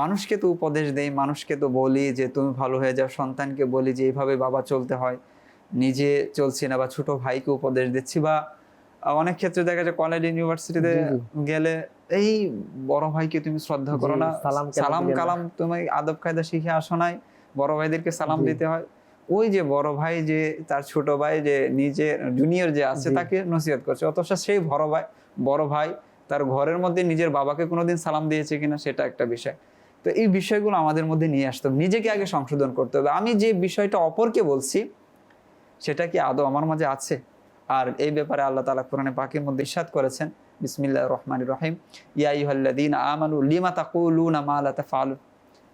B: মানুষকে তো উপদেশ দেই, মানুষকে তো বলি যে তুমি ভালো হয়ে যাও, সন্তানকে বলি যে এইভাবে বাবা চলতে হয়, নিজে চলছি না, বা ছোট ভাইকে উপদেশ দিচ্ছি, বা অনেক ক্ষেত্রে দেখা যায় কলেজ ইউনিভার্সিটিতে গেলে এই বড় ভাইকে তুমি শ্রদ্ধা করো না, সালাম কালাম তুমি আদব কায়দা শিখে আসো নাই, বড় ভাইদেরকে সালাম
A: জি।
B: দিতে হয়, ওই যে বড় ভাই যে তার ছোট ভাই যে নিজের জুনিয়র যে আছে
A: জি।
B: তাকে নসিহত করছে, অথচ সেই বড় ভাই তার ঘরের মধ্যে নিজের বাবাকে কোনোদিন সালাম দিয়েছে কিনা সেটা একটা বিষয়। তো এই বিষয়গুলো আমাদের মধ্যে নিয়ে আসতে হবে, নিজেকে আগে সংশোধন করতে হবে। আমি যে বিষয়টা অপরকে বলছি সেটা কি আদৌ আমার মাঝে আছে? আর এই ব্যাপারে আল্লাহ তাআলা কোরআনে পাকের মধ্যে ইরশাদ করেছেন, বিসমিল্লাহির রহমানির রহিম, ইয়া আইয়ুহাল্লাযীনা আমানু লিমা তাকুলুনা মা লা তাফআলুন।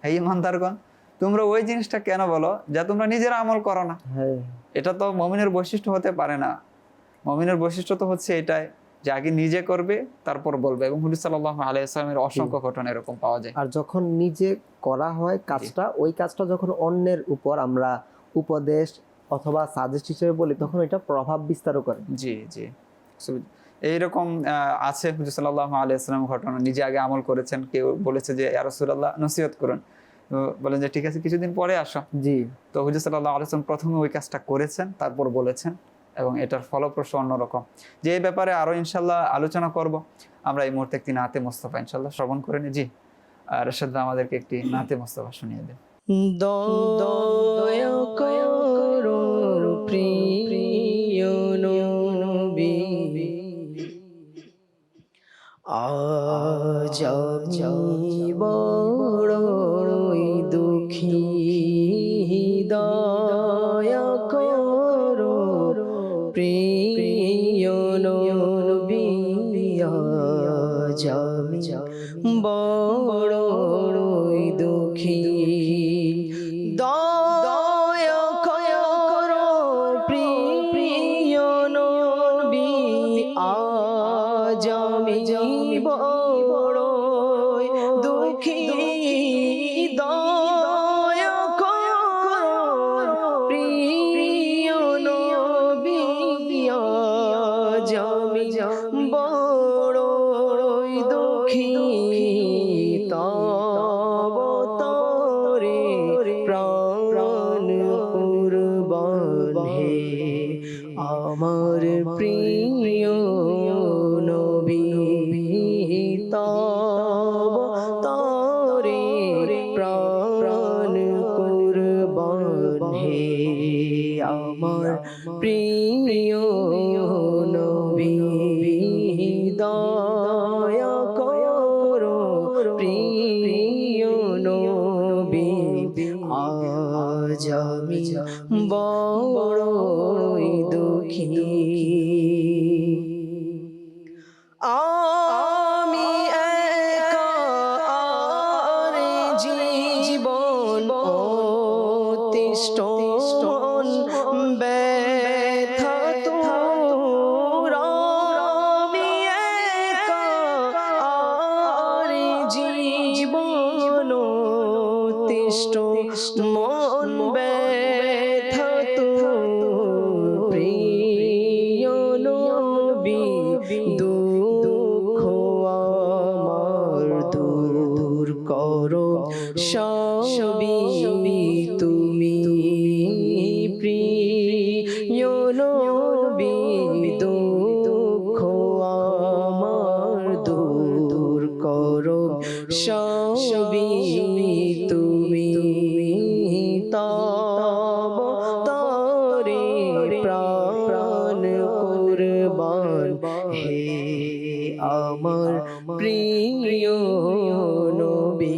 B: হে ঈমানদারগণ, তোমরা ওই জিনিসটা কেন বলো যা তোমরা নিজেরা আমল করো না?
A: হ্যাঁ,
B: এটা তো মুমিনের বৈশিষ্ট্য হতে পারে না। মুমিনের বৈশিষ্ট্য তো হচ্ছে এটাই যে আগে নিজে করবে তারপর বলবে, এবং হুজুর সাল্লাল্লাহু আলাইহি ওয়াসাল্লামের অসংখ্য ঘটনা এরকম পাওয়া যায়।
A: আর যখন নিজে করা হয় কাজটা, ওই কাজটা যখন অন্যের উপর আমরা উপদেশ অথবা সাজেস্ট হিসেবে বলি, তখন এটা প্রভাব বিস্তারও করে।
B: জি জি। এইরকম আছে হুজুর সাল্লাল্লাহু আলাইহি ওয়াসাল্লাম ঘটনা, নিজে আগে আমল করেছেন, কেউ বলেছে যে ইয়া রাসূলুল্লাহ নসিহত করুন, তো বলেন যে ঠিক আছে কিছুদিন পরে আসো।
A: জি,
B: তো হুজুর সাল্লাল্লাহু আলাইহি ওয়াসাল্লাম প্রথমে ওই কাজটা করেছেন, তারপর বলেছেন, এবং এটার ফলপ্রসূ অন্যরকম। যে এই ব্যাপারে আরো ইনশাল্লাহ আলোচনা করব। আমরা এই মুহূর্তে একটি নাতে মোস্তফা ইনশাল্লাহ শ্রবণ করে নিই। জি, রাশেদ ভাই আমাদেরকে একটি নাতে মোস্তফা শুনিয়ে দেন।
E: দয়া করো প্রিয় নবী, আজ আমি বড়ই দুঃখী, দয়া করো প্রিয় নবী, আজ আমি বড়ই দুঃখী, দয়া করো প্রিয় নবী, আজ আমি বড়ই দুঃখী, দয়া করো প্রিয় নবী, আজ আমি বড়ই দুঃখী, তব তরে প্রাণ কুরবান হে আমার প্রিয় নবী, তব তরে প্রাণ কুরবান হে আমার প্রিয় নবী, দয়া করো প্রিয় নবী, আজ আমি বড়ই দুঃখী, আমি একা আর জীবন অতিষ্ঠ ব্যথা তোর, আমি একা আর জীবন অতিষ্ঠ মন ব্যথা তোর, প্রিয় নবী দুঃখ আমার দূর করো সবই তুমি, প্রিয় নবী দুঃখ আমার দূর করো সবই তুমি, তব তরে প্রাণ কুরবান হে আমার প্রিয় নবী,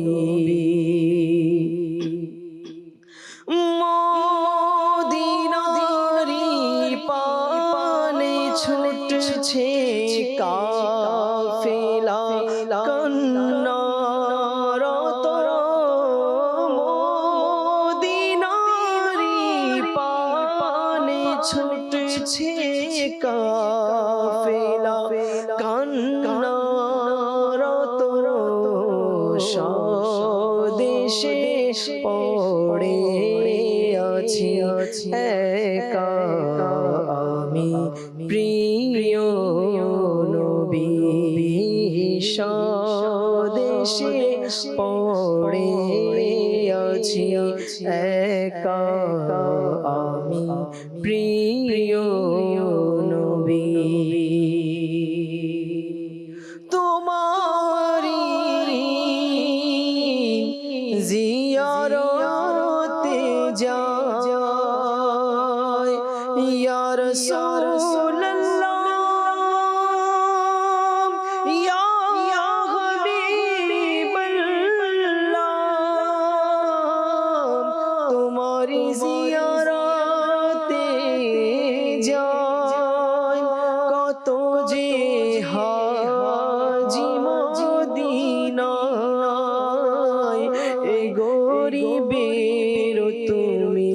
E: মদিনারি পানে ছুটছে কাফেলা কান্নারত, মদিনারি পানে ছুটছে কাফেলা কান্নারত, স্বদেশে পড়ে আছি একা আমি প্রিয় নবী, স্বদেশে পড়ে আছি একা আমি প্রিয় নবী, তোমারি জিয়ারতে রাসূলুল্লাহ ইয়া হাবিবাল্লাহ তোমারি জিয়ারতে যাই কত যে হাজি মদিনায় এ গরিবের তুমি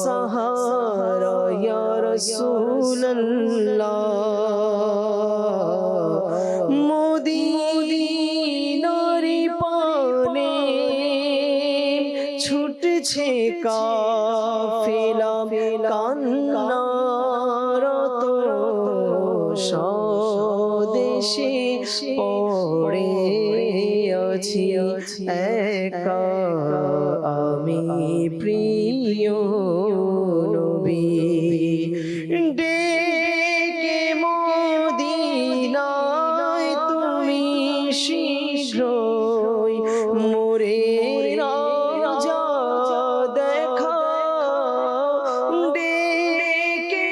E: সাহারা ইয়া রাসূলুল্লাহ মদিনারি পানে ছুটছে কাফেলা কান্নারত স্বদেশে পড়ে আছি একা আমি প্রিয় নবী ডেকে মদিনায় তুমি শীঘ্রই মোরে রাজা দেখা ডেকে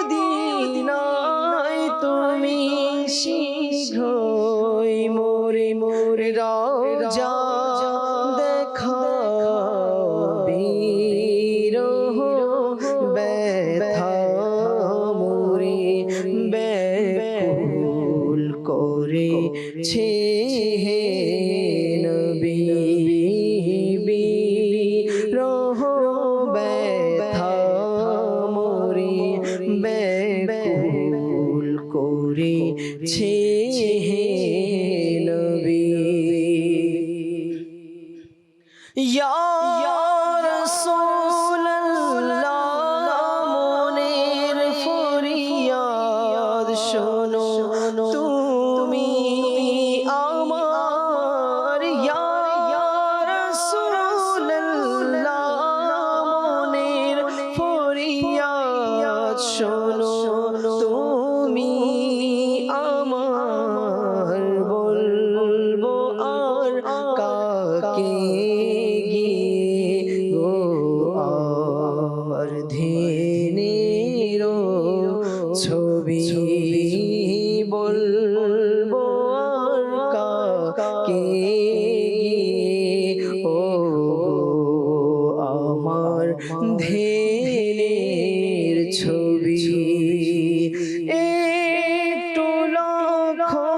E: মদিনায় তুমি শীঘ্রই মোরে রাজা দেখা বিরহ ব্যথা মোরে ব্যাকুল করেছে হে নবী বিরহ ব্যথা মোরে ব্যাকুল করেছে হে নবী ইয়া রাসূলুল্লাহ মনের ফরিয়াদ শোনো তুমি আমার ইয়া রাসূলুল্লাহ মনের ফরিয়াদ শোনো তুমি আমার বলবো আর কাকে গিয়ে গো আর ধীনের ছবি বলবো আর কাকে গিয়ে ও আমার ধীনের ছবি একটু লক্ষ্য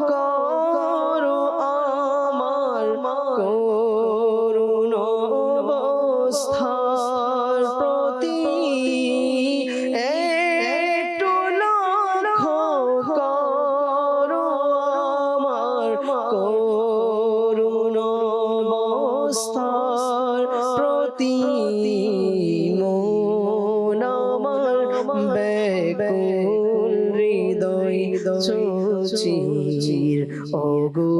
E: করো আমার করুণ অবস্থার প্রতি একটু লক্ষ্য করো আমার করুণ অবস্থার প্রতি মন আমার ব্যাকুল হৃদয় চৌচির ওগো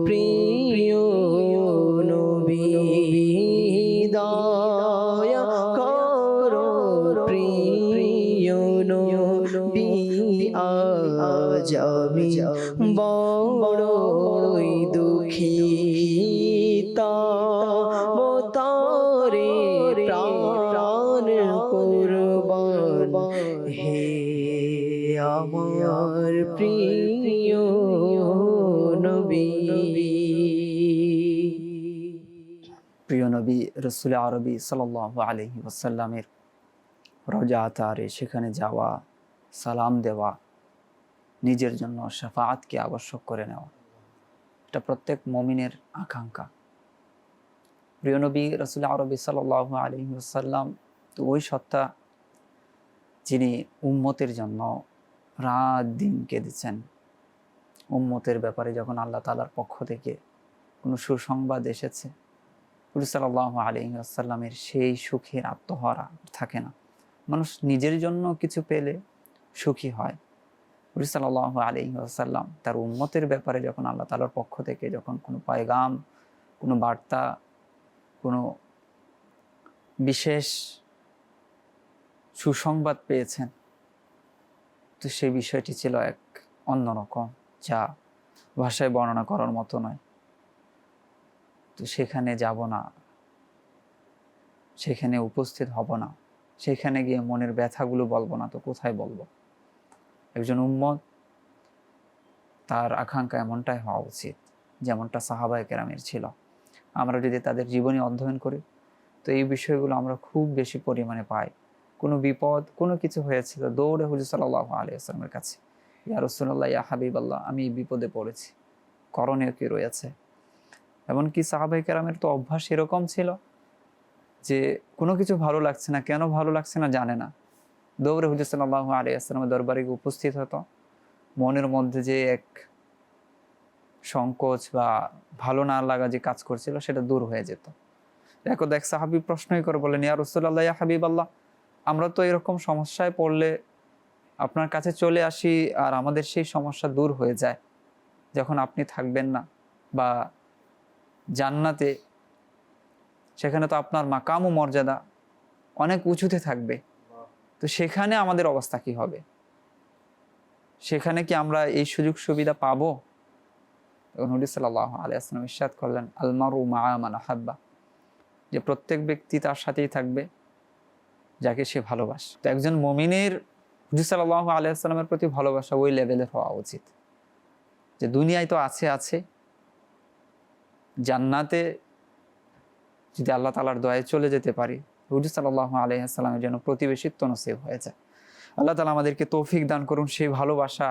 E: প্রিয় নবী দয়া করো প্রিয় নবী আজ আমি বড়ই দুঃখিত তারে প্রাণ কুরবান হে আমার প্রিয় নবী
B: প্রিয় নবী রসুল আরবি সাল্লাল্লাহু আলাইহি ওয়াসাল্লামের রওজা আতারে সেখানে যাওয়া, সালাম দেওয়া, নিজের জন্য শাফাআতকে আবশ্যক করে নেওয়া, এটা প্রত্যেক মুমিনের আকাঙ্ক্ষা। প্রিয় নবী রসুল আরবি সাল্লাল্লাহু আলাইহি ওয়াসাল্লাম তো ওই সত্তা যিনি উম্মতের জন্য রাত দিন কেঁদেছেন। উম্মতের ব্যাপারে যখন আল্লাহ তাআলার পক্ষ থেকে কোনো সুসংবাদ এসেছে, রাসূল সাল্লাল্লাহু আলাইহি ওয়াসাল্লামের সেই সুখের আত্মহারা থাকে না। মানুষ নিজের জন্য কিছু পেলে সুখী হয়, রাসূল সাল্লাল্লাহু আলাইহি ওয়াসাল্লাম তার উম্মতের ব্যাপারে যখন আল্লাহ তাআলার পক্ষ থেকে যখন কোনো পয়গাম, কোনো বার্তা, কোনো বিশেষ সুসংবাদ পেয়েছেন, তো সেই বিষয়টি ছিল এক অন্যরকম, যা ভাষায় বর্ণনা করার মতো নয়। তো সেখানে যাব না, সেখানে উপস্থিত হব না, সেখানে গিয়ে মনের ব্যথাগুলো বলবো না তো কোথায় বলবো? একজন উম্মত তার আকাঙ্ক্ষা এমনটাই হওয়া উচিত যেমনটা সাহাবায়ে কেরামের ছিল। আমরা যদি তাদের জীবনী অধ্যয়ন করি তো এই বিষয়গুলো আমরা খুব বেশি পরিমাণে পাই। কোনো বিপদ কোনো কিছু হয়েছিল, দৌড়ে হুজুর সাল্লাল্লাহু আলাইহি ওয়াসাল্লামের কাছে, ইয়া রাসূলুল্লাহ, ইয়া হাবিবাল্লাহ, আমি এই বিপদে পড়েছি, করণীয় কি রয়েছে? এমনকি সাহাবায়ে কেরামের তো অভ্যাস এরকম ছিল যে কোনো কিছু ভালো লাগছে না, কেন ভালো লাগছে না জানে না, দৌড়ে হুজুর সাল্লাল্লাহু আলাইহি ওয়াসাল্লামের দরবারে উপস্থিত হতো। মনের মধ্যে যে এক সংকোচ বা ভালো না লাগা যে কাজ করছিল সেটা দূর হয়ে যেত। একদা এক সাহাবী প্রশ্নই করে বলেন, ইয়া রাসূলুল্লাহ, ইয়া হাবিবাল্লাহ, আমরা তো এরকম সমস্যায় পড়লে আপনার কাছে চলে আসি আর আমাদের সেই সমস্যা দূর হয়ে যায়, যখন আপনি থাকবেন না বা জান্নাতে, সেখানে তো আপনার মাকাম ও মর্যাদা অনেক উঁচুতে থাকবে, তো সেখানে আমাদের অবস্থা কি হবে? সেখানে কি আমরা এই সুযোগ সুবিধা পাবো? তখন নবী সাল্লাল্লাহু আলাইহি ওয়াসাল্লাম ইরশাদ করলেন, আল মারউ মাআ মান আহাব্বা, যে প্রত্যেক ব্যক্তি তার সাথেই থাকবে যাকে সে ভালোবাসে। তো একজন মুমিনের হুজুর সাল্লাল্লাহু আলাইহি ওয়াসাল্লামের প্রতি ভালোবাসা ওই লেভেলের হওয়া উচিত যে দুনিয়ায় তো আছে, জান্নাতে যদি আল্লাহ তাআলার দয়ায় চলে যেতে পারি, হুজুর সাল্লাল্লাহু আলাইহি ওয়াসাল্লামের যেন প্রতিবেশিত্ব নসিব হয়ে যায়। আল্লাহ তাআলা আমাদেরকে তৌফিক দান করুন, সেই ভালোবাসা,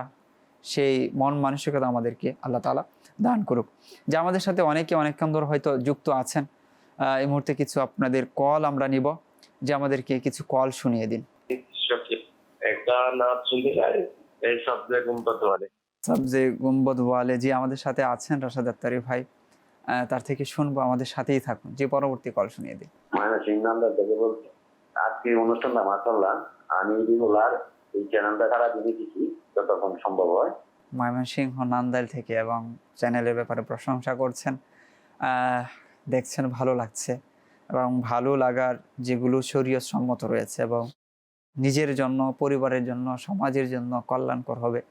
B: সেই মন মানসিকতা আমাদেরকে আল্লাহ তাআলা দান করুক। যে আমাদের সাথে অনেকে অনেকক্ষণ ধরে হয়তো যুক্ত আছেন, এই মুহূর্তে কিছু আপনাদের কল আমরা নিব, যে আমাদেরকে কিছু কল শুনিয়ে দিন।
F: একটা নাচ শুনতে চাই, এই সবজে গুম্বদ ওয়ালে।
B: সাবজে গুম্বদ ওয়ালে, যে আমাদের সাথে আছেন রাশাদ আত্তারি ভাই, তার থেকে শুনবো, আমাদের সাথেই থাকুন। যে পরবর্তী কল শুনিয়ে দিন।
F: মানে সিংনান্দার থেকে বলছি, আজকে অনুষ্ঠানটা মাসাল্লাহ আমি রেগুলার এই চ্যানেলটা সারা দিনে দেখি যতক্ষণ সম্ভব হয়।
B: ময়মনসিংহ নান্দাইল থেকে, এবং চ্যানেলের ব্যাপারে প্রশংসা করছেন, দেখছেন, ভালো লাগছে, এবং ভালো লাগার যেগুলো শরীয়ত সম্মত রয়েছে এবং নিজের জন্য, পরিবারের জন্য, সমাজের জন্য কল্যাণকর হবে,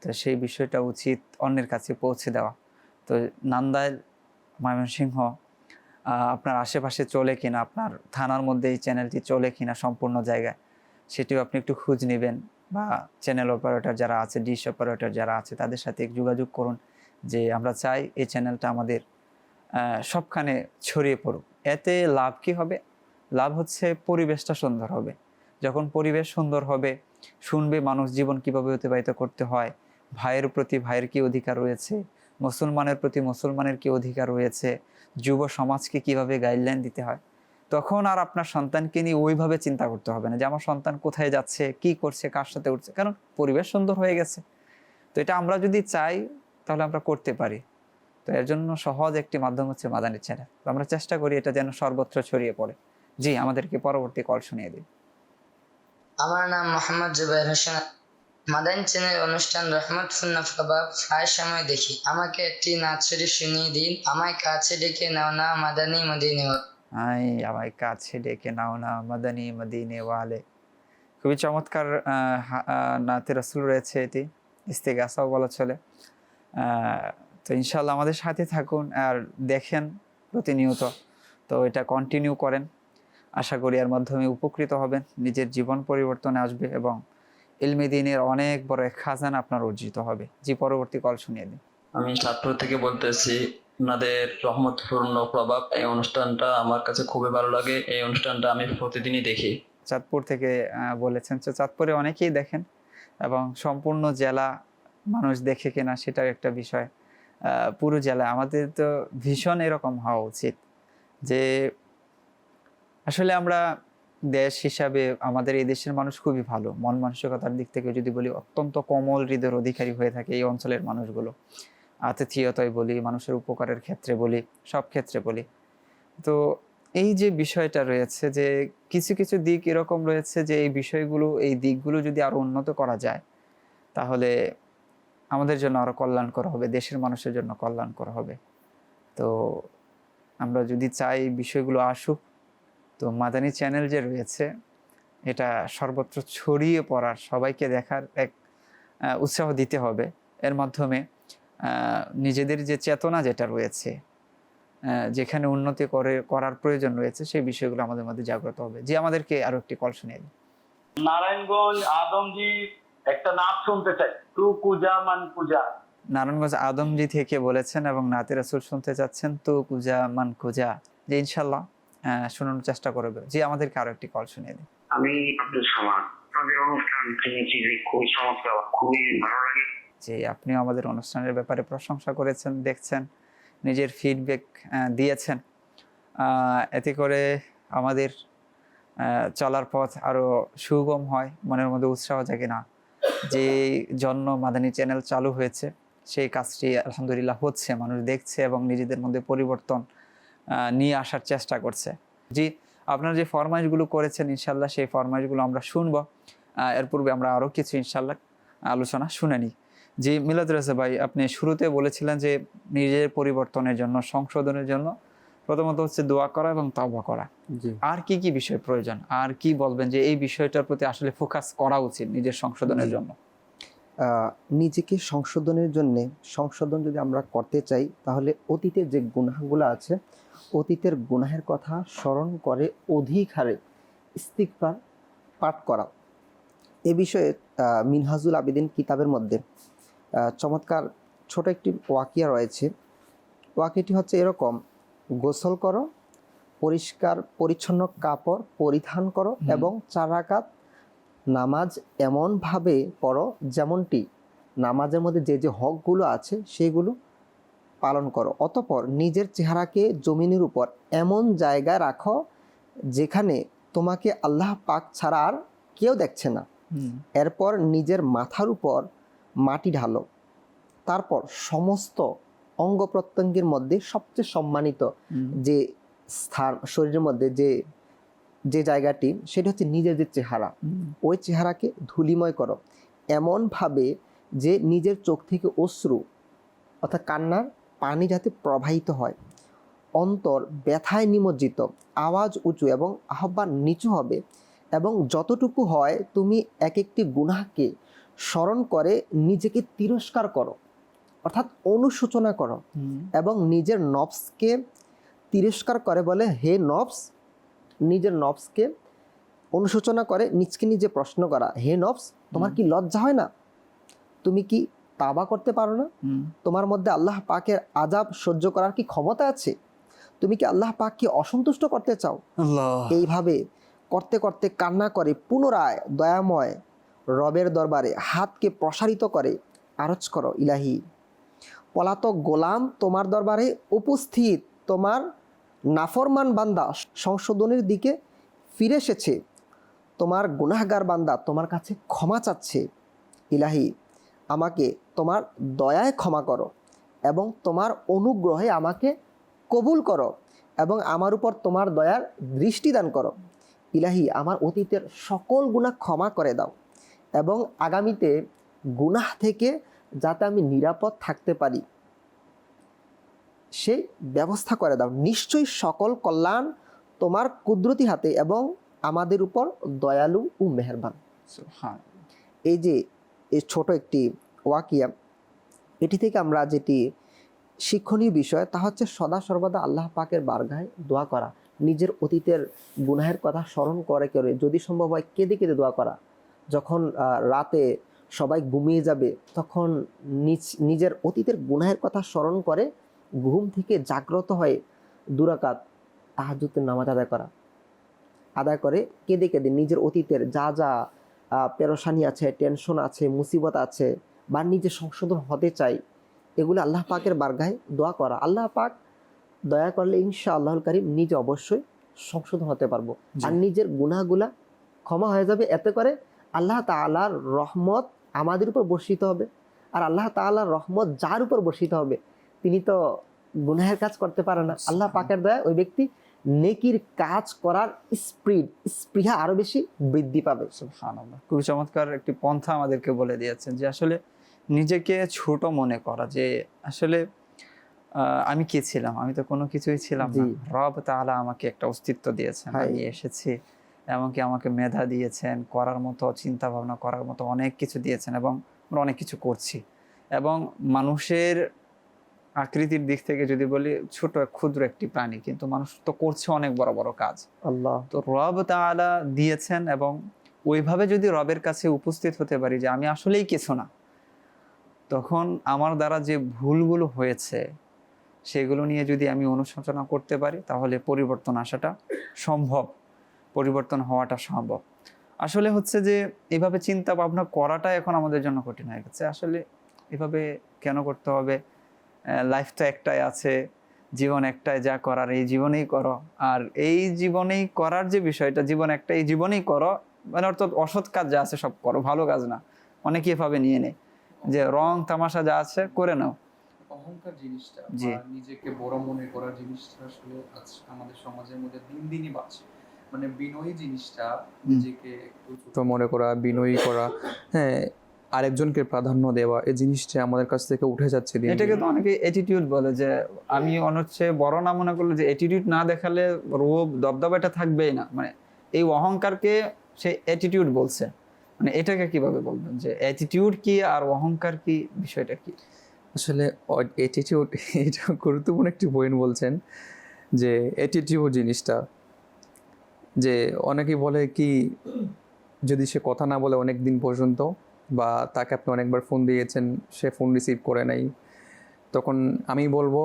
B: তো সেই বিষয়টা উচিত অন্যের কাছে পৌঁছে দেওয়া। তো নান্দাইল, ময়মনসিংহ, আপনার আশেপাশে চলে কিনা, আপনার থানার মধ্যে এই চ্যানেলটি চলে কিনা সম্পূর্ণ জায়গায়, সেটিও আপনি একটু খোঁজ নেবেন, বা চ্যানেল অপারেটর যারা আছে, ডিশ অপারেটর যারা আছে, তাদের সাথে যোগাযোগ করুন যে আমরা চাই এই চ্যানেলটা আমাদের সবখানে ছড়িয়ে পড়ুক। এতে লাভ কি হবে? লাভ হচ্ছে পরিবেশটা সুন্দর হবে। যখন পরিবেশ সুন্দর হবে, শুনবে মানুষ জীবন কিভাবে অতিবাহিত করতে হয়, ভাইয়ের প্রতি ভাইয়ের কি অধিকার রয়েছে, মুসলমানের প্রতি মুসলমানের কি অধিকার রয়েছে, যুব সমাজকে কিভাবে গাইডলাইন দিতে হয়, তখন আর আপনার সন্তানকে নিয়ে ওইভাবে চিন্তা করতে হবে না যে আমার সন্তান কোথায় যাচ্ছে, কি করছে, কার সাথে উঠছে, কারণ পরিবেশ সুন্দর হয়ে গেছে। তো এটা আমরা যদি চাই তাহলে আমরা করতে পারি। তো এর জন্য সহজ একটি মাধ্যম হচ্ছে মাদানী চ্যানেল। আমরা চেষ্টা করি এটা যেন সর্বত্র ছড়িয়ে পড়ে। জি, আমাদেরকে পরবর্তী কল শুনিয়ে দিন।
G: আমার নাম মোহাম্মদ জুবাইর হোসেন। মাদানী চ্যানেল অনুষ্ঠান রহমত ফুন্না প্রভাব প্রায় সময় দেখি। আমাকে একটি নাচ শরীফ শুনিয়ে দিন। আমায় কাছে ডেকে নাও না মাদানী মদিনে।
B: আই আমায় কাছে ডেকে নাও না মাদানী মদিনে ওয়ালে। খুবই চমৎকার নাতে রাসূল রয়েছে, এটি ইস্তেগাসাও বলা চলে। তো ইনশাল্লাহ আমাদের সাথে থাকুন আর দেখেন প্রতিনিয়ত, তো এটা কন্টিনিউ করেন। আশা করি এর মাধ্যমে উপকৃত হবেন, নিজের জীবন পরিবর্তনে আসবে এবং ইলমে দ্বীনের অনেক বড় এক খাজানা আপনার অর্জিত হবে। জি, পরবর্তী কল শুনিয়ে দিন।
H: আমি চাঁদপুর থেকে বলতেছি। আপনাদের রহমতপূর্ণ প্রভাব এই অনুষ্ঠানটা আমার কাছে খুবই ভালো লাগে। এই অনুষ্ঠানটা আমি প্রতিদিনই দেখি।
B: চাঁদপুর থেকে বলেছেন, তো চাঁদপুরে অনেকেই দেখেন এবং সম্পূর্ণ জেলা মানুষ দেখে কিনা সেটাও একটা বিষয়। পুরো জেলা আমাদের তো ভীষণ এরকম হওয়া উচিত যে আসলে আমরা দেশ হিসাবে আমাদের এই দেশের মানুষ খুবই ভালো, মন মানসিকতার দিক থেকে যদি বলি অত্যন্ত কোমল হৃদয়ের অধিকারী হয়ে থাকে এই অঞ্চলের মানুষগুলো। আতিথেয়তায় বলি, মানুষের উপকারের ক্ষেত্রে বলি, সব ক্ষেত্রে বলি। তো এই যে বিষয়টা রয়েছে যে কিছু কিছু দিক এরকম রয়েছে যে এই বিষয়গুলো, এই দিকগুলো যদি আরো উন্নত করা যায় তাহলে আমাদের জন্য আরো কল্যাণকর হবে, দেশের মানুষের জন্য কল্যাণকর হবে। তো আমরা যদি চাই বিষয়গুলো আসুক, তো মাদানী চ্যানেল যে রয়েছে এটা সর্বত্র ছড়িয়ে পড়ার, সবাইকে দেখার এক উৎসাহ দিতে হবে। এর মাধ্যমে নিজেদের যে চেতনা যেটা রয়েছে যেখানে উন্নতি করার প্রয়োজন রয়েছে সেই বিষয়গুলো আমাদের মধ্যে জাগ্রত হবে। যে আমাদেরকে আরো একটি কল শুনিয়ে দিন।
I: নারায়ণগঞ্জ আদমজি একটা নাচ শুনতে চাই, তু কুজা মান কুজা।
B: নারায়ণগঞ্জ আদমজি থেকে বলেছেন এবং নাতে রাসূল শুনতে চাচ্ছেন তো কুজা মান কুজা। যে ইনশাল্লাহ শোনানোর চেষ্টা করবে। যে আমাদেরকে আরো একটি কল শুনিয়ে দিন।
F: আমি আব্দুল সামাদ, আপনাদের অনুষ্ঠান শুনেছি যে খুবই চমৎকার, খুবই ভালো লাগে।
B: যে আপনিও আমাদের অনুষ্ঠানের ব্যাপারে প্রশংসা করেছেন, দেখছেন, নিজের ফিডব্যাক দিয়েছেন। এতে করে আমাদের চলার পথ আরো সুগম হয়, মনের মধ্যে উৎসাহ জাগে না। যে জন্য মাদানী চ্যানেল চালু হয়েছে সেই কাজটি আলহামদুলিল্লাহ হচ্ছে, মানুষ দেখছে এবং নিজেদের মধ্যে পরিবর্তন নিয়ে আসার চেষ্টা করছে। জি, আপনারা যে ফরমাইশগুলো করেছেন ইনশাল্লাহ সেই ফরমাইশগুলো আমরা শুনবো। এর পূর্বে আমরা আরও কিছু ইনশাল্লাহ আলোচনা শুনে নিই। জি মিলাদ রাজা ভাই, আপনি শুরুতে বলেছিলেন যে নিজের পরিবর্তনের জন্য, সংশোধনের জন্য প্রথমত হচ্ছে দোয়া করা এবং তাওবা করা। আর কি কি বিষয় প্রয়োজন, আর কি বলবেন যে এই বিষয়টার প্রতি আসলে ফোকাস করা উচিত নিজের সংশোধনের জন্য?
A: নিজেকে সংশোধনের জন্য, সংশোধন যদি আমরা করতে চাই তাহলে অতীতের যে গুনাহগুলো আছে, অতীতের গুনাহের কথা স্মরণ করে অধিক হারে ইস্তিগফার পাঠ করা। এ বিষয়ে মিনহাজুল আবেদিন কিতাবের মধ্যে চমৎকার ছোট একটি ওয়াকিয়া রয়েছে। ওয়াকিয়াটি হচ্ছে এরকম: গোসল করো, পরিষ্কার পরিচ্ছন্ন কাপড় পরিধান করো এবং 4 রাকাত নামাজ এমনভাবে পড়ো যেমনটি নামাজের মধ্যে যে যে হকগুলো আছে সেগুলো পালন করো। অতঃপর নিজের চেহারাকে জমিনের উপর এমন জায়গায় রাখো যেখানে তোমাকে আল্লাহ পাক ছাড়া আর কেউ দেখছে না। এরপর নিজের মাথার উপর মাটি ঢালো। তারপর সমস্ত অঙ্গ প্রত্যঙ্গের মধ্যে সবচেয়ে সম্মানিত যে স্থান শরীরের মধ্যে যে জায়গাটি, সেটা হচ্ছে নিজের যে চেহারা, ওই চেহারাকে ধুলিময় করো এমনভাবে যে নিজের চোখ থেকে অশ্রু অর্থাৎ কান্নার পানি যাতে প্রবাহিত হয়। অন্তর ব্যথায় নিমজ্জিত, আওয়াজ উঁচু এবং আহ্বান নিচু হবে। এবং যতটুকু হয় তুমি এক একটি গুনাহকে স্মরণ করে নিজেকে তিরস্কার করো অর্থাৎ অনুশোচনা করো এবং নিজের নফসকে তিরস্কার করে বলে, হে নফস, নিজের নফসকে অনুশোচনা করে নিজকে নিজে প্রশ্ন করা, হে নফস, তোমার কি লজ্জা হয় না? তুমি কি তাওবা করতে পারো না? তোমার মধ্যে আল্লাহ পাকের আযাব সহ্য করার কি ক্ষমতা আছে? তুমি কি আল্লাহ পাককে অসন্তুষ্ট করতে চাও? এইভাবে করতে করতে কান্না করে পুনরায় দয়াময় রবের দরবারে হাতকে প্রসারিত করে আরজ করো, ইলাহি, পলাতক গোলাম তোমার দরবারে উপস্থিত, তোমার নাফরমান বান্দা সংশোধনের দিকে ফিরে এসেছে, তোমার গুনাহগার বান্দা তোমার কাছে ক্ষমা চাচ্ছে। ইলাহি, আমাকে তোমার দয়ায় ক্ষমা করো এবং তোমার অনুগ্রহে আমাকে কবুল করো এবং আমার উপর তোমার দয়ার দৃষ্টি দান করো। ইলাহি, আমার অতীতের সকল গুনাহ ক্ষমা করে দাও এবং আগামীতে গুনাহ থেকে যাতে আমি নিরাপদ থাকতে পারি সেই ব্যবস্থা করে দাও। নিশ্চয়ই সকল কল্যাণ তোমার কুদরতি হাতে এবং আমাদের উপর দয়ালু ও মেহেরবান। এই যে এই ছোট একটি ওয়াকিয়া, এটি থেকে আমরা যেটি শিক্ষণীয় বিষয় তা হচ্ছে সদা সর্বদা আল্লাহ পাকের বারগাহে দোয়া করা, নিজের অতীতের গুনাহের কথা স্মরণ করে করে যদি সম্ভব হয় কেঁদে কেঁদে দোয়া করা। যখন রাতে সবাই ঘুমিয়ে যাবে তখন নিজের অতীতের গুনাহের কথা স্মরণ করে ঘুম থেকে জাগ্রত হয়ে 2 রাকাত তাহাজ্জুদের নামাজ আদায় করে কেঁদে কেঁদে নিজের অতীতের যা যা পেরেশানি আছে, টেনশন আছে, মুসিবত আছে বা নিজে সংশোধন হতে চাই, এগুলো আল্লাহ পাকের বারগাহে দোয়া করা। আল্লাহ পাক দয়া করলে ইনশাআল্লাহুল কারীম নিজে অবশ্যই সংশোধন হতে পারবো আর নিজের গুনাহগুলা ক্ষমা হয়ে যাবে। এতে করে আল্লাহ তাআলার রহমত আমাদের উপর বর্ষিত হবে। আর আল্লাহ তাআলার রহমত যার উপর বর্ষিত হবে তিনি তো গুনাহের কাজ করতে পারে না। আল্লাহ পাকের দয়া ওই ব্যক্তি নেকির কাজ করার স্পৃহা আরো বেশি বৃদ্ধি পাবে।
B: সুবহানাল্লাহ, খুবই চমৎকার একটি পন্থা আমাদেরকে বলে দিয়েছেন যে আসলে নিজেকে ছোট মনে করা, যে আসলে আমি কে ছিলাম, আমি তো কোনো কিছুই ছিলাম না। রব তাআলা আমাকে একটা অস্তিত্ব দিয়েছেন, আমি এসেছি, এমনকি আমাকে মেধা দিয়েছেন, করার মতো চিন্তা ভাবনা করার মতো অনেক কিছু দিয়েছেন এবং আমরা অনেক কিছু করছি। এবং মানুষের আকৃতির দিক থেকে যদি বলি ছোট ক্ষুদ্র একটি প্রাণী, কিন্তু মানুষ তো করছে অনেক বড় বড় কাজ।
A: আল্লাহ
B: তো রব তাআলা দিয়েছেন, এবং ওইভাবে যদি রবের কাছে উপস্থিত হতে পারি যে আমি আসলেই কিছু না, তখন আমার দ্বারা যে ভুলগুলো হয়েছে সেগুলো নিয়ে যদি আমি অনুশোচনা করতে পারি, তাহলে পরিবর্তন আসাটা সম্ভব, পরিবর্তন হওয়াটা সম্ভব। আসলে হচ্ছে যে এভাবে চিন্তা ভাবনা করাটা এখন আমাদের জন্য কঠিন হয়ে গেছে। আসলে এভাবে কেন করতে হবে? লাইফ তো একটাই আছে, জীবন একটাই, যা করার এই জীবনেই করো। আর এই জীবনেই করার যে বিষয়টা, জীবন একটা, এই জীবনেই করো, মানে অর্থাৎ অসৎ কাজ যা আছে সব করো, ভালো কাজ না। অনেকে এভাবে নিয়ে নেয় যে রং তামাশা যা আছে করে নাও।
D: অহংকার জিনিসটা
B: জি।
D: বা নিজেকে বড় মনে করার জিনিসটা আসলে আজ আমাদের সমাজের মধ্যে দিন দিনই বাড়ছে। মানে বিনয়ী জিনিসটা, নিজেকে একটু ছোট মনে করা, বিনয়ী করা, হ্যাঁ, আরেকজনকে প্রাধান্য দেওয়া, এই জিনিসটা আমাদের কাছ থেকে উঠে যাচ্ছে দিন
B: এটাকে
D: দিন।
B: তো অনেকে অ্যাটিটিউড বলে, যে আমি হচ্ছে বড় না মনে করলে যে অ্যাটিটিউড না দেখালে রূপ দবদবাটা থাকবেই না, মানে এই অহংকারকে সে অ্যাটিটিউড বলছে। মানে এটাকে কিভাবে বলবেন যে অ্যাটিটিউড কি আর অহংকার কি, বিষয়টা কি?
D: আসলে অ্যাটিটিউড, এটা গুরুত্বপূর্ণ একটি পয়েন্ট বলছেন, যে অ্যাটিটিউড জিনিসটা, যে অনেকেই বলে কি, যদি সে কথা না বলে অনেক দিন পর্যন্ত, বা তাকে আপনি অনেকবার ফোন দিয়েছেন, সে ফোন রিসিভ করে নাই, তখন আমি বলবো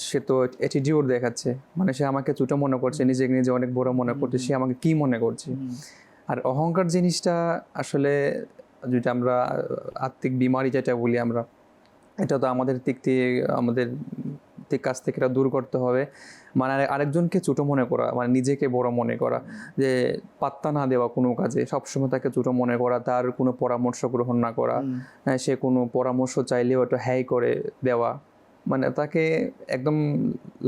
D: সে তো অ্যাটিটিউড দেখাচ্ছে, মানে সে আমাকে ছোটো মনে করছে, নিজেকে নিজে অনেক বড় মনে করছে, সে আমাকে কি মনে করছে। আর অহংকার জিনিসটা আসলে, যেটা আমরা আত্মিক বিমারি যেটা বলি আমরা, এটা তো আমাদের দিক থেকে, আমাদের কাছ থেকে এটা দূর করতে হবে। মানে আরেকজনকে ছোটো মনে করা, মানে নিজেকে বড় মনে করা, যে পাত্তা না দেওয়া কোনো কাজে, সবসময় তাকে ছোটো মনে করা, তার কোনো পরামর্শ গ্রহণ না করা, হ্যাঁ, সে কোনো পরামর্শ চাইলেও একটা হ্যাঁ করে দেওয়া, মানে তাকে একদম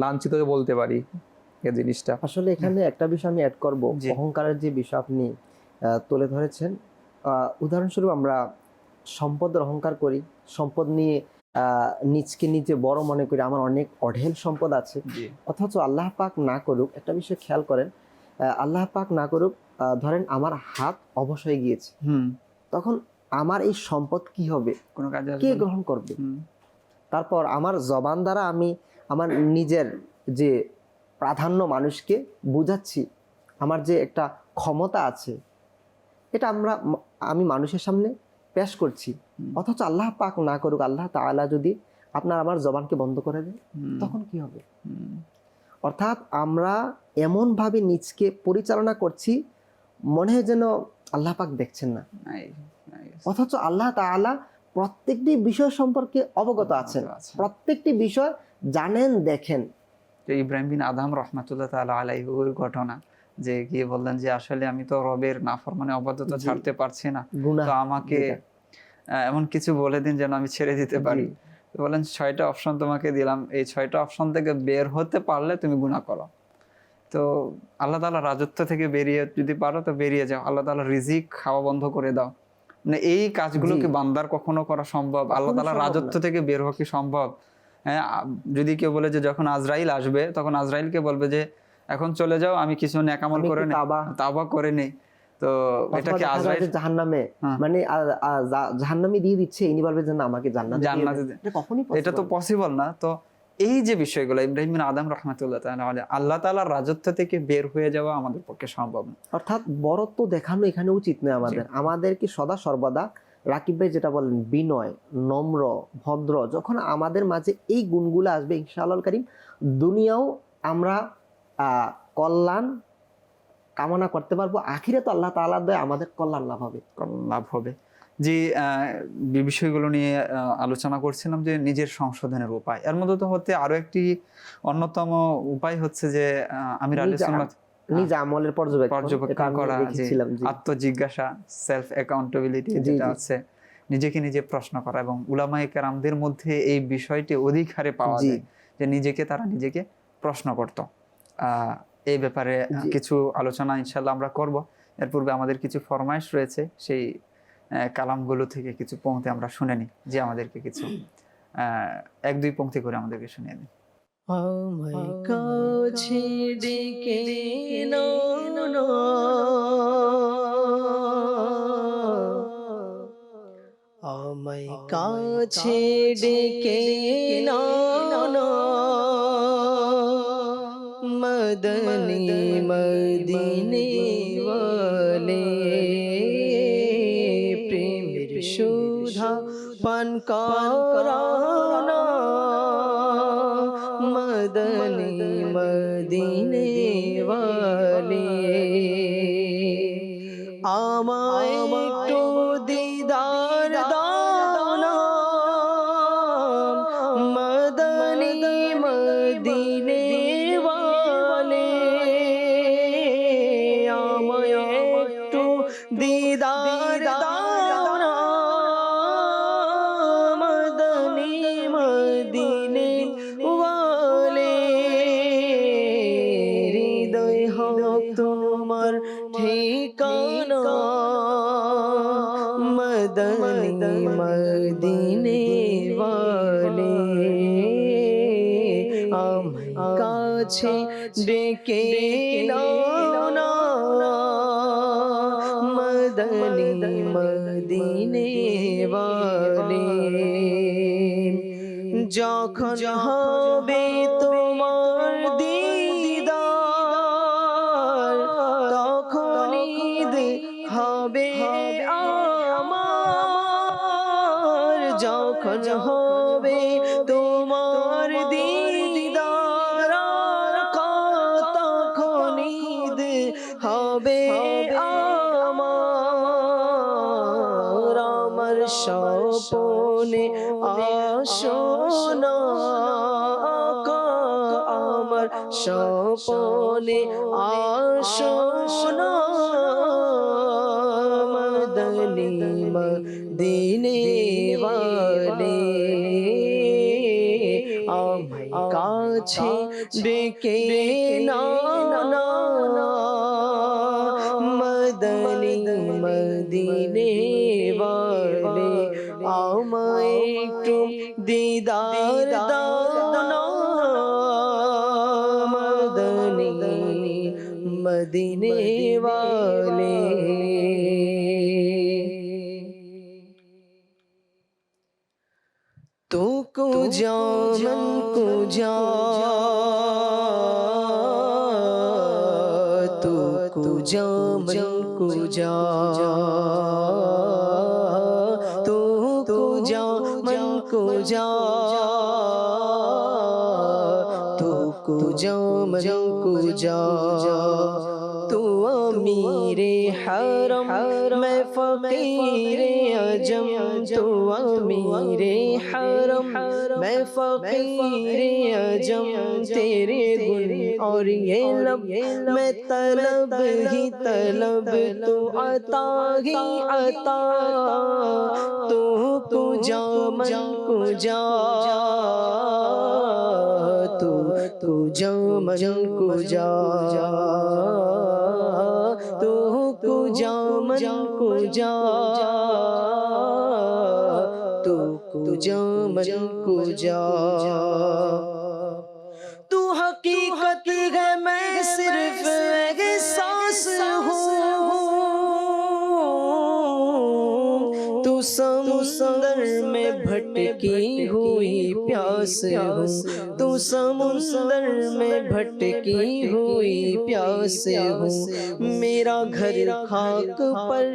D: লাঞ্ছিত বলতে পারি এই জিনিসটা।
A: আসলে এখানে একটা বিষয় আমি অ্যাড করব,
B: জি।
A: অহংকারের যে বিষয় আপনি তুলে ধরেছেন। উদাহরণস্বরূপ আমরা সম্পদের অহংকার করি, সম্পদ নিয়ে নিজকে নিজে বড় মনে করি, আমার অনেক অঢেল সম্পদ আছে।
B: জি।
A: অথচ আল্লাহ পাক না করুক, একটা বিষয় খেয়াল করেন, আল্লাহ পাক না করুক, ধরেন আমার হাত অবশ হয়ে গিয়েছে, তখন আমার এই সম্পদ কি হবে,
B: কোনো কাজে
A: কে
B: আসবে না।
A: গ্রহণ করবে? তারপর আমার জবান দ্বারা আমি আমার নিজের যে প্রাধান্য মানুষকে বুঝাচ্ছি, আমার যে একটা ক্ষমতা আছে, এটা আমি মানুষের সামনে পেশ করছি। অথচ আল্লাহ পাক না করুক, আল্লাহ তাআলা যদি আপনার আমার জবানকে বন্ধ করে দেয়, তখন কি হবে? অর্থাৎ আমরা এমনভাবে নিজকে পরিচালনা করছি, মনে হয় যেন আল্লাহ পাক দেখছেন না, অথচ আল্লাহ তাআলা প্রত্যেকটি বিষয় সম্পর্কে অবগত আছেন, প্রত্যেকটি বিষয় জানেন, দেখেন।
B: তো ইব্রাহিম বিন আদম রহমাতুল্লাহ তাআলা আলাইহি ওর ঘটনা, যে গিয়ে বললেন যে আসলে আমি তো রবের নাফরমানি অবাধ্যতা ছাড়তে পারছি না,
A: গুনাহ
B: তো আমাকে এমন কিছু বলে দিন যেন আমি ছেড়ে দিতে পারি। তো বলেন 6টা অপশন তোমাকে দিলাম, এই 6টা অপশন থেকে বের হতে পারলে তুমি গুনাহ করো। তো আল্লাহ তাআলা রাজত্ব থেকে বেরিয়ে যদি পারো তো বেরিয়ে যাও, আল্লাহ তাআলা রিজিক খাওয়া বন্ধ করে দাও। মানে এই কাজগুলো কি বান্দার কখনো করা সম্ভব? আল্লাহ তাআলা রাজত্ব থেকে বের হওয়া কি সম্ভব? হ্যাঁ, যদি কেউ বলে যে যখন আজরাইল আসবে, তখন আজরাইলকে বলবে যে এখন চলে যাও, আমি কিছু নেকামল করে নেই, তাওবা করে নেই। তো এটা কি আজরাইল
A: জাহান্নামে, মানে জাহান্নামে দিয়ে দিচ্ছে, ইনি বলবে যে না আমাকে জান্নাতে দিয়ে, এটা কখনোই
B: এটা তো পসিবল না। তো এই যে বিষয়গুলো, ইব্রাহিম বিন আদম রাহমাতুল্লাহ তাআলা আলাইহি, আল্লাহ তাআলার রাজত্ব থেকে বের হয়ে যাওয়া আমাদের পক্ষে সম্ভব না।
A: অর্থাৎ বড়ত্ব দেখানো এখানে উচিত নয় আমাদেরকে সদা সর্বদা, রাকিব ভাই যেটা বলেন, বিনয়, নম্র, ভদ্র, যখন আমাদের মাঝে এই গুণগুলো আসবে, ইনশাআল্লাহ কারীম দুনিয়াও আমরা কল্যাণ কামনা করতে পারবো, আখিরাতে তো আল্লাহ তাআলার দয়ায় আমাদের কল্যাণ লাভ হবে।
B: যে বিষয়গুলো নিয়ে আলোচনা করছিলাম, যে নিজের সংশোধনের উপায়, এর মধ্যে তো হতে আরো একটি অন্যতম উপায় হচ্ছে যে আমির আহলে সুন্নাত
A: নিজ আমলের
B: পর্যবেক্ষণ করা, আত্মজিজ্ঞাসা, সেলফ অ্যাকাউন্টেবিলিটি যেটা আছে, নিজেকে নিজে প্রশ্ন করা। এবং উলামায়ে কেরামদের মধ্যে এই বিষয়টি অধিক হারে পাওয়া যায়, যে তারা নিজেকে প্রশ্ন করত। এই ব্যাপারে কিছু আলোচনা ইনশাআল্লাহ আমরা করব। এর পূর্বে আমাদের কিছু ফরমাইশ রয়েছে, সেই কালামগুলো থেকে কিছু পংক্তি আমরা শুনে নিই, যে আমাদেরকে কিছু 1-2 পংক্তি করে আমাদেরকে শুনিয়ে দিন।
E: আমায় কাছে ডেকে নাও না, আমায় কাছে ডেকে নাও মদনী মদিনে ওয়ালে প্রেমের সুধা পান করানা মদনী মদিনে ওয়ালে আমায় একটু দিদার দাও না মদনী মদিনে ওয়ালে আমায় একটু দিদার দাও না মদনী মদিনে ওয়ালে হৃদয় হোক তোমার ঠিকানা মদনী মদিনে ওয়ালে আমায় কাছে ডেকে নাও না মদনী মদিনে ওয়ালে যখন হবে তোমার দিদার তখন ঈদ হবে আমার যখন হবে তোমার দিদার তখন ঈদ হবে আমার আমার স্বপ্নে আসনা আমার স্বপ্নে আসনা মদনী মদিনে ওয়ালে আমায় কাছে ডেকে নাও মদনী মদিনে ওয়ালে আমায় একটু দিদার দাও না মদনী মদিনে ওয়ালে تو کجا من کجا تو کجا من کجا تو کجا من کجا تو کجا من کجا تو امیر حرم میں فقیر عجم تو امیر حرم میں فقیر عجم تیرے گل اور یہ لب میں طلب ہی طلب تو عطا ہی عطا تو کجا من کجا تو کجا من کجا تو کجا من کجا تو کجا من کجا تو حقیقت ہے میں صرف احساس ہوں تو سمندر میں بھٹکی ہوئی پیاس ہوں تو سمندر میں بھٹکی ہوئی پیاس ہوں میرا گھر خاک پر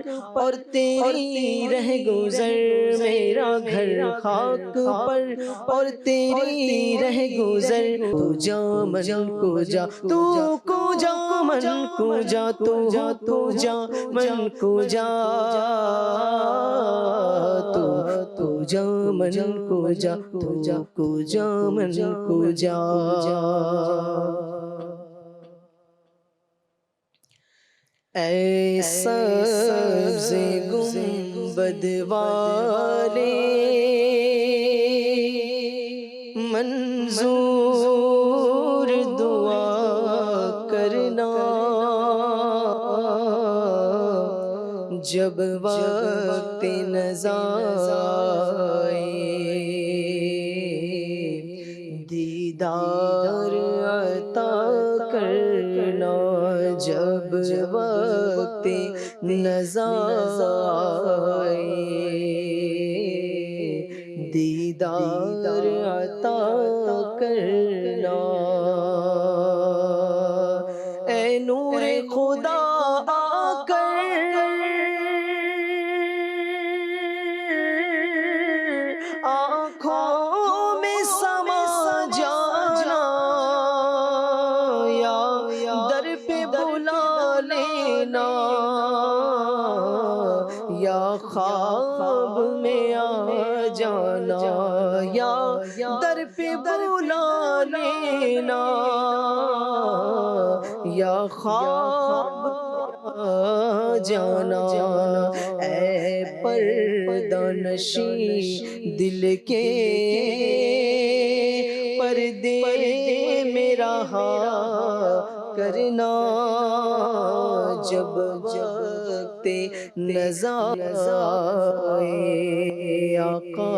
E: اور تیری رہ گزر میرا گھر خاک پر اور تیری رہ گزر تو جا من کو جا تو کو جا من کو جا تو جا من کو جا تو جا من کو جا تو جا من کو جا اے سبز گنبد والے منظور دعا کرنا جب وقت نظر آئے دیدار عطا کرنا جب وقت نظر آئے دیدار عطا کرنا اے نور خدا آ کر آنکھوں میں سما جانا یا در پہ بلا لینا یا خواب میں آ جانا یا در پہ بلا لینا یا خواب آ جانا اے پردہ نشین دل کے پردے میں رہا کرنا جب وقت نظر آئے آقا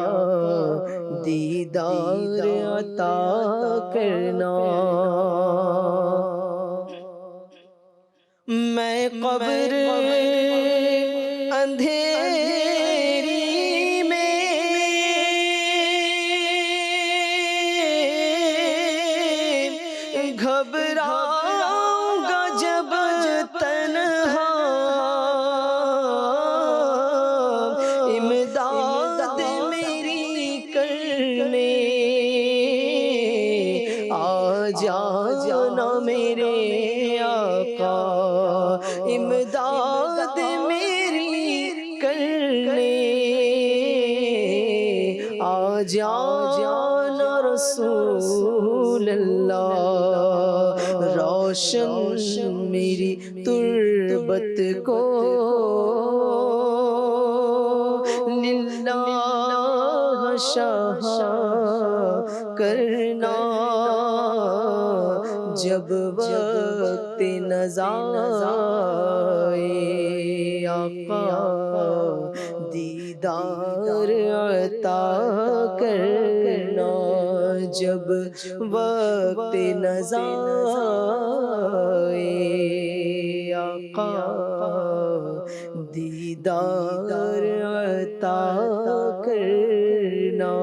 E: دیدار عطا کرنا میں قبر اندھیری میں گھبراؤں گا جب تنہا امداد میری کرنے آ جانا میرے آقا امداد میری کرنے آ جانا رسول اللہ روشن میری تربت کو للہ شاہ کرنا جب وقت نظر آئے آقا دیدار عطا کرنا جب وقت نظر آئے آقا دیدار عطا کرنا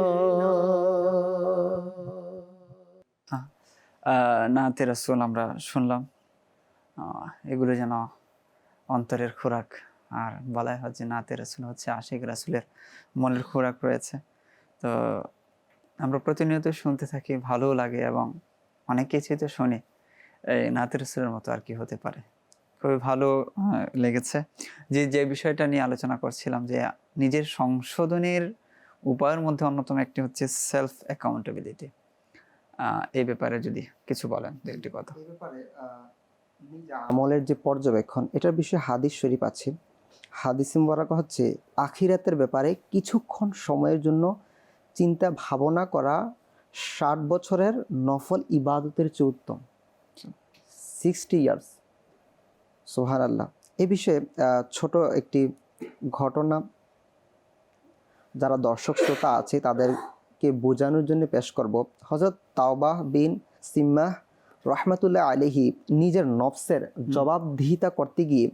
B: নাতে রাসূল আমরা শুনলাম, এগুলো যেন অন্তরের খোরাক। আর বলাই হয় যে নাতে রাসূল হচ্ছে আশিক রাসূলের মনের খোরাক রয়েছে। তো আমরা প্রতিনিয়ত শুনতে থাকি, ভালোও লাগে এবং অনেক কিছুই তো শুনি। এই নাতে রাসূলের মতো আর কি হতে পারে। খুবই ভালো লেগেছে যে বিষয়টা নিয়ে আলোচনা করছিলাম, যে নিজের সংশোধনের উপায়ের মধ্যে অন্যতম একটি হচ্ছে সেলফ অ্যাকাউন্টেবিলিটি। এই ব্যাপারে যদি কিছু বলেন একটি কথা।
A: এই ব্যাপারে আমলের যে পর্যবেক্ষণ, এটার বিষয়ে হাদিস শরীফ আছে। হাদিস মুবারক হচ্ছে আখিরাতের ব্যাপারে কিছুক্ষণ সময়ের জন্য চিন্তা ভাবনা করা 60 বছরের নফল ইবাদতের চেয়ে উত্তম। 60 ইয়ার্স, সুবহানাল্লাহ। এই বিষয়ে ছোট একটি ঘটনা যারা দর্শক শ্রোতা আছে তাদেরকে বোঝানোর জন্য পেশ করব। হযরত তাওবাহ বিন সিম্মাহ রাহমাতুল্লাহ আলাইহি নিজের নফসের জবাবদিহিতা করতে গিয়ে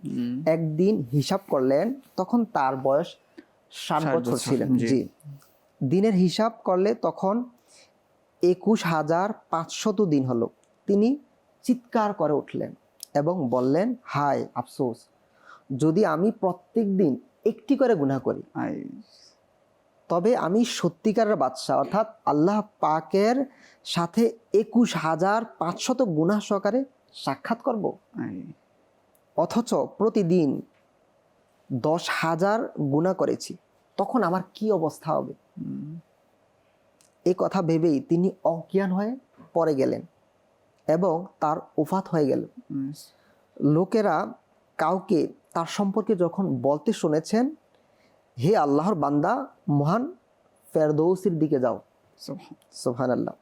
A: একদিন হিসাব করলেন, তখন তার বয়স 60 বছর ছিলেন। জি, দিনের হিসাব করলে তখন 21,500 দিন হলো। তিনি চিৎকার করে উঠলেন এবং বললেন, হায় আফসোস, যদি আমি প্রত্যেক দিন একটি করে গুনাহ করি তবে আমি সত্যিকারের বাদশা অর্থাৎ আল্লাহ পাকের সাথে 21,500 গুনাহ সহকারে সাক্ষাৎ করব। অথচ প্রতিদিন 10,000 গুনাহ করেছি, তখন আমার কি অবস্থা হবে? এই কথা ভেবেই তিনি অজ্ঞান হয়ে পড়ে গেলেন এবং তার ওফাত হয়ে গেল। লোকেরা কাউকে তার সম্পর্কে যখন বলতে শুনেছেন, হে আল্লাহর বান্দা, মহান ফেরদৌসের দিকে যাও। সুবহানাল্লাহ।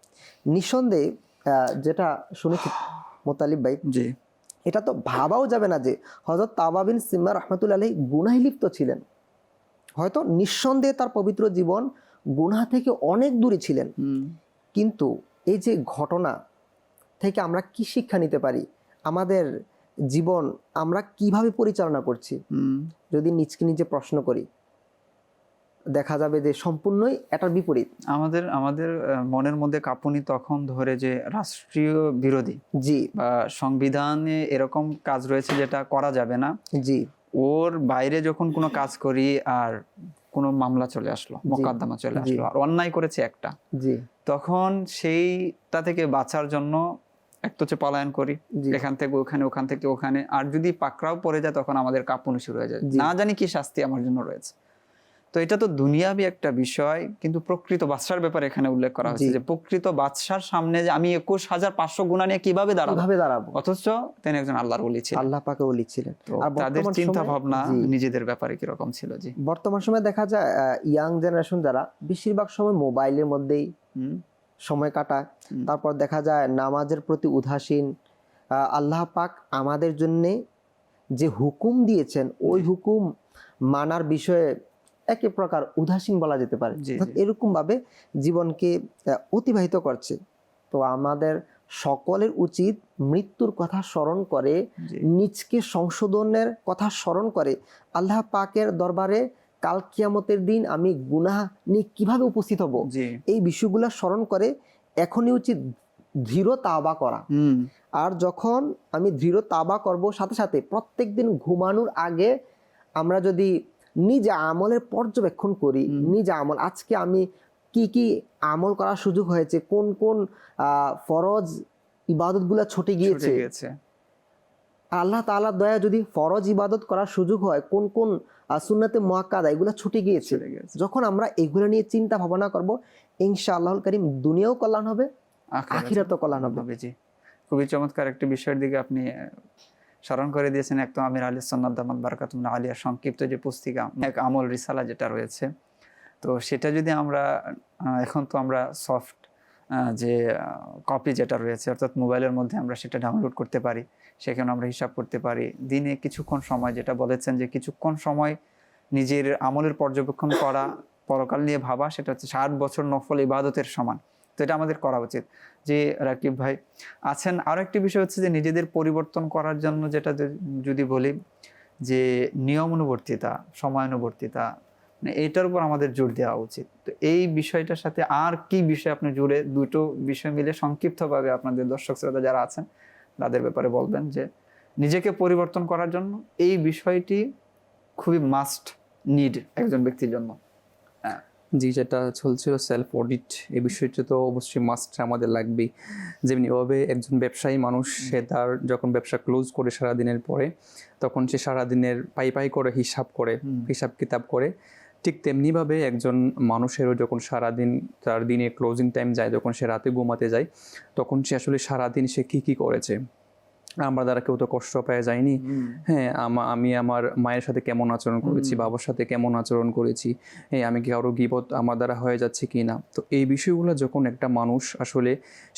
A: নিঃসন্দেহে যেটা শুনেছি মোতালিব ভাই,
B: জি,
A: এটা তো ভাবাও যাবে না যে হযরত তাওবা বিন সিম্মাহ রাহমাতুল্লাহি আলাইহি গুনাহে লিপ্ত ছিলেন। হয়তো নিঃসন্দেহে তার পবিত্র জীবন গুনাহ থেকে অনেক দূরে ছিলেন, কিন্তু এই যে ঘটনা থেকে আমরা কি শিক্ষা নিতে পারি? আমাদের জীবন আমরা কিভাবে পরিচালনা করছি? যদি নিজকে নিজে প্রশ্ন করি, দেখা যাবে যে সম্পূর্ণই এটার বিপরীত।
B: আমাদের আমাদের মনের মধ্যে কাঁপুনি তখন ধরে যে রাষ্ট্রীয় বিরোধী
A: জি
B: বা সংবিধানে এরকম কাজ রয়েছে যেটা করা যাবে না,
A: জি
B: ওর বাইরে যখন কোনো কাজ করি আর কোনো মামলা চলে আসলো, মোকদ্দমা চলে
A: জি।
B: আসলো, আর অন্যায় করেছে একটা,
A: জি
B: তখন সেইটা থেকে বাঁচার জন্য এক তো হচ্ছে পলায়ন করি,
A: জি
B: এখান থেকে ওখানে, ওখান থেকে ওখানে, আর যদি পাকড়াও পড়ে যায় তখন আমাদের কাঁপুনি শুরু হয়ে যায়,
A: জি।
B: না জানি কি শাস্তি আমার জন্য রয়েছে। তো এটা তো দুনিয়াবি একটা বিষয়, কিন্তু প্রকৃত বাদশার ব্যাপারে এখানে উল্লেখ করা হয়েছে
A: জি।
B: যে প্রকৃত বাদশার সামনে যে আমি 21,500 গুণা নিয়ে কিভাবে দাঁড়াবো,
A: কিভাবে দাঁড়াবো?
B: অথচ তিনি একজন আল্লাহর ওলি ছিলেন।
A: আল্লাহ পাকে ওলি ছিলেন।
B: তো
A: আর
B: তাদের
A: বর্তমান
B: চিন্তা
A: সময়ে-
B: ভাবনা
A: জি।
B: নিজেদের ব্যাপারে কিরকম ছিল। জি
A: বর্তমান সময়ে দেখা যায় ইয়াং জেনারেশন যারা বেশিরভাগ সময় মোবাইলের মধ্যেই
B: হুম,
A: সময় কাটায়।
B: হুম।
A: তারপর দেখা যায় নামাজের প্রতি উদাসীন। আল্লাহ পাক আমাদের জন্যে যে হুকুম দিয়েছেন ওই হুকুম মানার বিষয়ে একই প্রকার উদাসীন বলা যেতে পারে।
B: জি,
A: অর্থাৎ
B: জি।
A: এরকম ভাবে জীবনকে অতিবাহিত করছে। তো আমাদের সকলের উচিত মৃত্যুর কথা স্মরণ করে,
B: জি।
A: নিজকে সংশোধনের কথা স্মরণ করে আল্লাহ পাকের দরবারে কাল কিয়ামতের দিন আমি গুনাহ নিয়ে কিভাবে উপস্থিত হব,
B: জি
A: এই বিষয়গুলো স্মরণ করে এখনই উচিত দৃঢ় তাওবা করা।
B: হুম,
A: আর যখন আমি দৃঢ় তাওবা করব, সাথে সাথে প্রত্যেক দিন ঘুমানোর আগে আমরা যদি নিজে আমলের পর্যবেক্ষণ করি, নিজে আমল আজকে আমি কি কি আমল করার সুযোগ হয়েছে, কোন কোন ফরজ ইবাদতগুলো ছুটে গিয়েছে,
B: ছুটে গিয়েছে।
A: আল্লাহ তাআলার দয়া যদি ফরজ ইবাদত করার সুযোগ হয়, কোন কোন সুন্নাতে মুআক্কাদা এগুলো ছুটে গিয়েছে।
B: ছুটে গিয়েছে।
A: যখন আমরা এগুলো নিয়ে চিন্তা ভাবনা করব, ইনশাআল্লাহুল কারীম দুনিয়াও কল্যাণ হবে, আখিরাতও কল্যাণ হবে।
B: জি, খুবই চমৎকার একটি বিষয়ের দিকে আপনি স্মরণ করে দিয়েছেন। একদম আমির আলী সুন্নাত দামাত বারাকাতুহুল্লাহ আলিয়া সংক্ষিপ্ত যে পুস্তিকা এক আমল রিসালা যেটা রয়েছে, তো সেটা যদি আমরা এখন তো আমরা সফট যে কপি যেটা রয়েছে, অর্থাৎ মোবাইলের মধ্যে আমরা সেটা ডাউনলোড করতে পারি, সেখানে আমরা হিসাব করতে পারি। দিনে কিছুক্ষণ সময়, যেটা বলেছেন যে কিছুক্ষণ সময় নিজের আমলের পর্যবেক্ষণ করা, পরকাল নিয়ে ভাবা, সেটা হচ্ছে 60 বছর নফল ইবাদতের সমান। তো এটা আমাদের করা উচিত। যে রাকিব ভাই আছেন, আরো একটি বিষয় হচ্ছে যে নিজেদের পরিবর্তন করার জন্য যেটা যদি বলি যে নিয়মানুবর্তিতা, সময়ানুবর্তিতা, মানে এইটার উপর আমাদের জোর দেওয়া উচিত। তো এই বিষয়টার সাথে আর কি বিষয় আপনি জুড়ে, দুটো বিষয় মিলে সংক্ষিপ্তভাবে আপনাদের দর্শক শ্রোতা যারা আছেন তাদের ব্যাপারে বলবেন যে নিজেকে পরিবর্তন করার জন্য এই বিষয়টি খুবই মাস্ট নিড একজন ব্যক্তির জন্য।
D: জি, যেটা চলছিল সেলফ অডিট, এই বিষয়টা তো অবশ্যই মাস্ট আমাদের লাগবেই। যেমনিভাবে একজন ব্যবসায়ী মানুষ, সে তার যখন ব্যবসা ক্লোজ করে সারাদিনের পরে, তখন সে সারাদিনের পাই করে হিসাব কিতাব করে, ঠিক তেমনিভাবে একজন মানুষেরও যখন সারাদিন তার দিনে ক্লোজিং টাইম যায়, যখন সে রাতে ঘুমাতে যায়, তখন সে আসলে সারাদিন সে কী করেছে। আমরা দ্বারা কেউ তো কষ্ট পাওয়া যায়নি। হ্যাঁ, আমি আমার মায়ের সাথে কেমন আচরণ করেছি, বাবার সাথে কেমন আচরণ করেছি, হ্যাঁ আমি কি কারো গীবত আমার দ্বারা হয়ে যাচ্ছে কি না। তো এই বিষয়গুলো যখন একটা মানুষ আসলে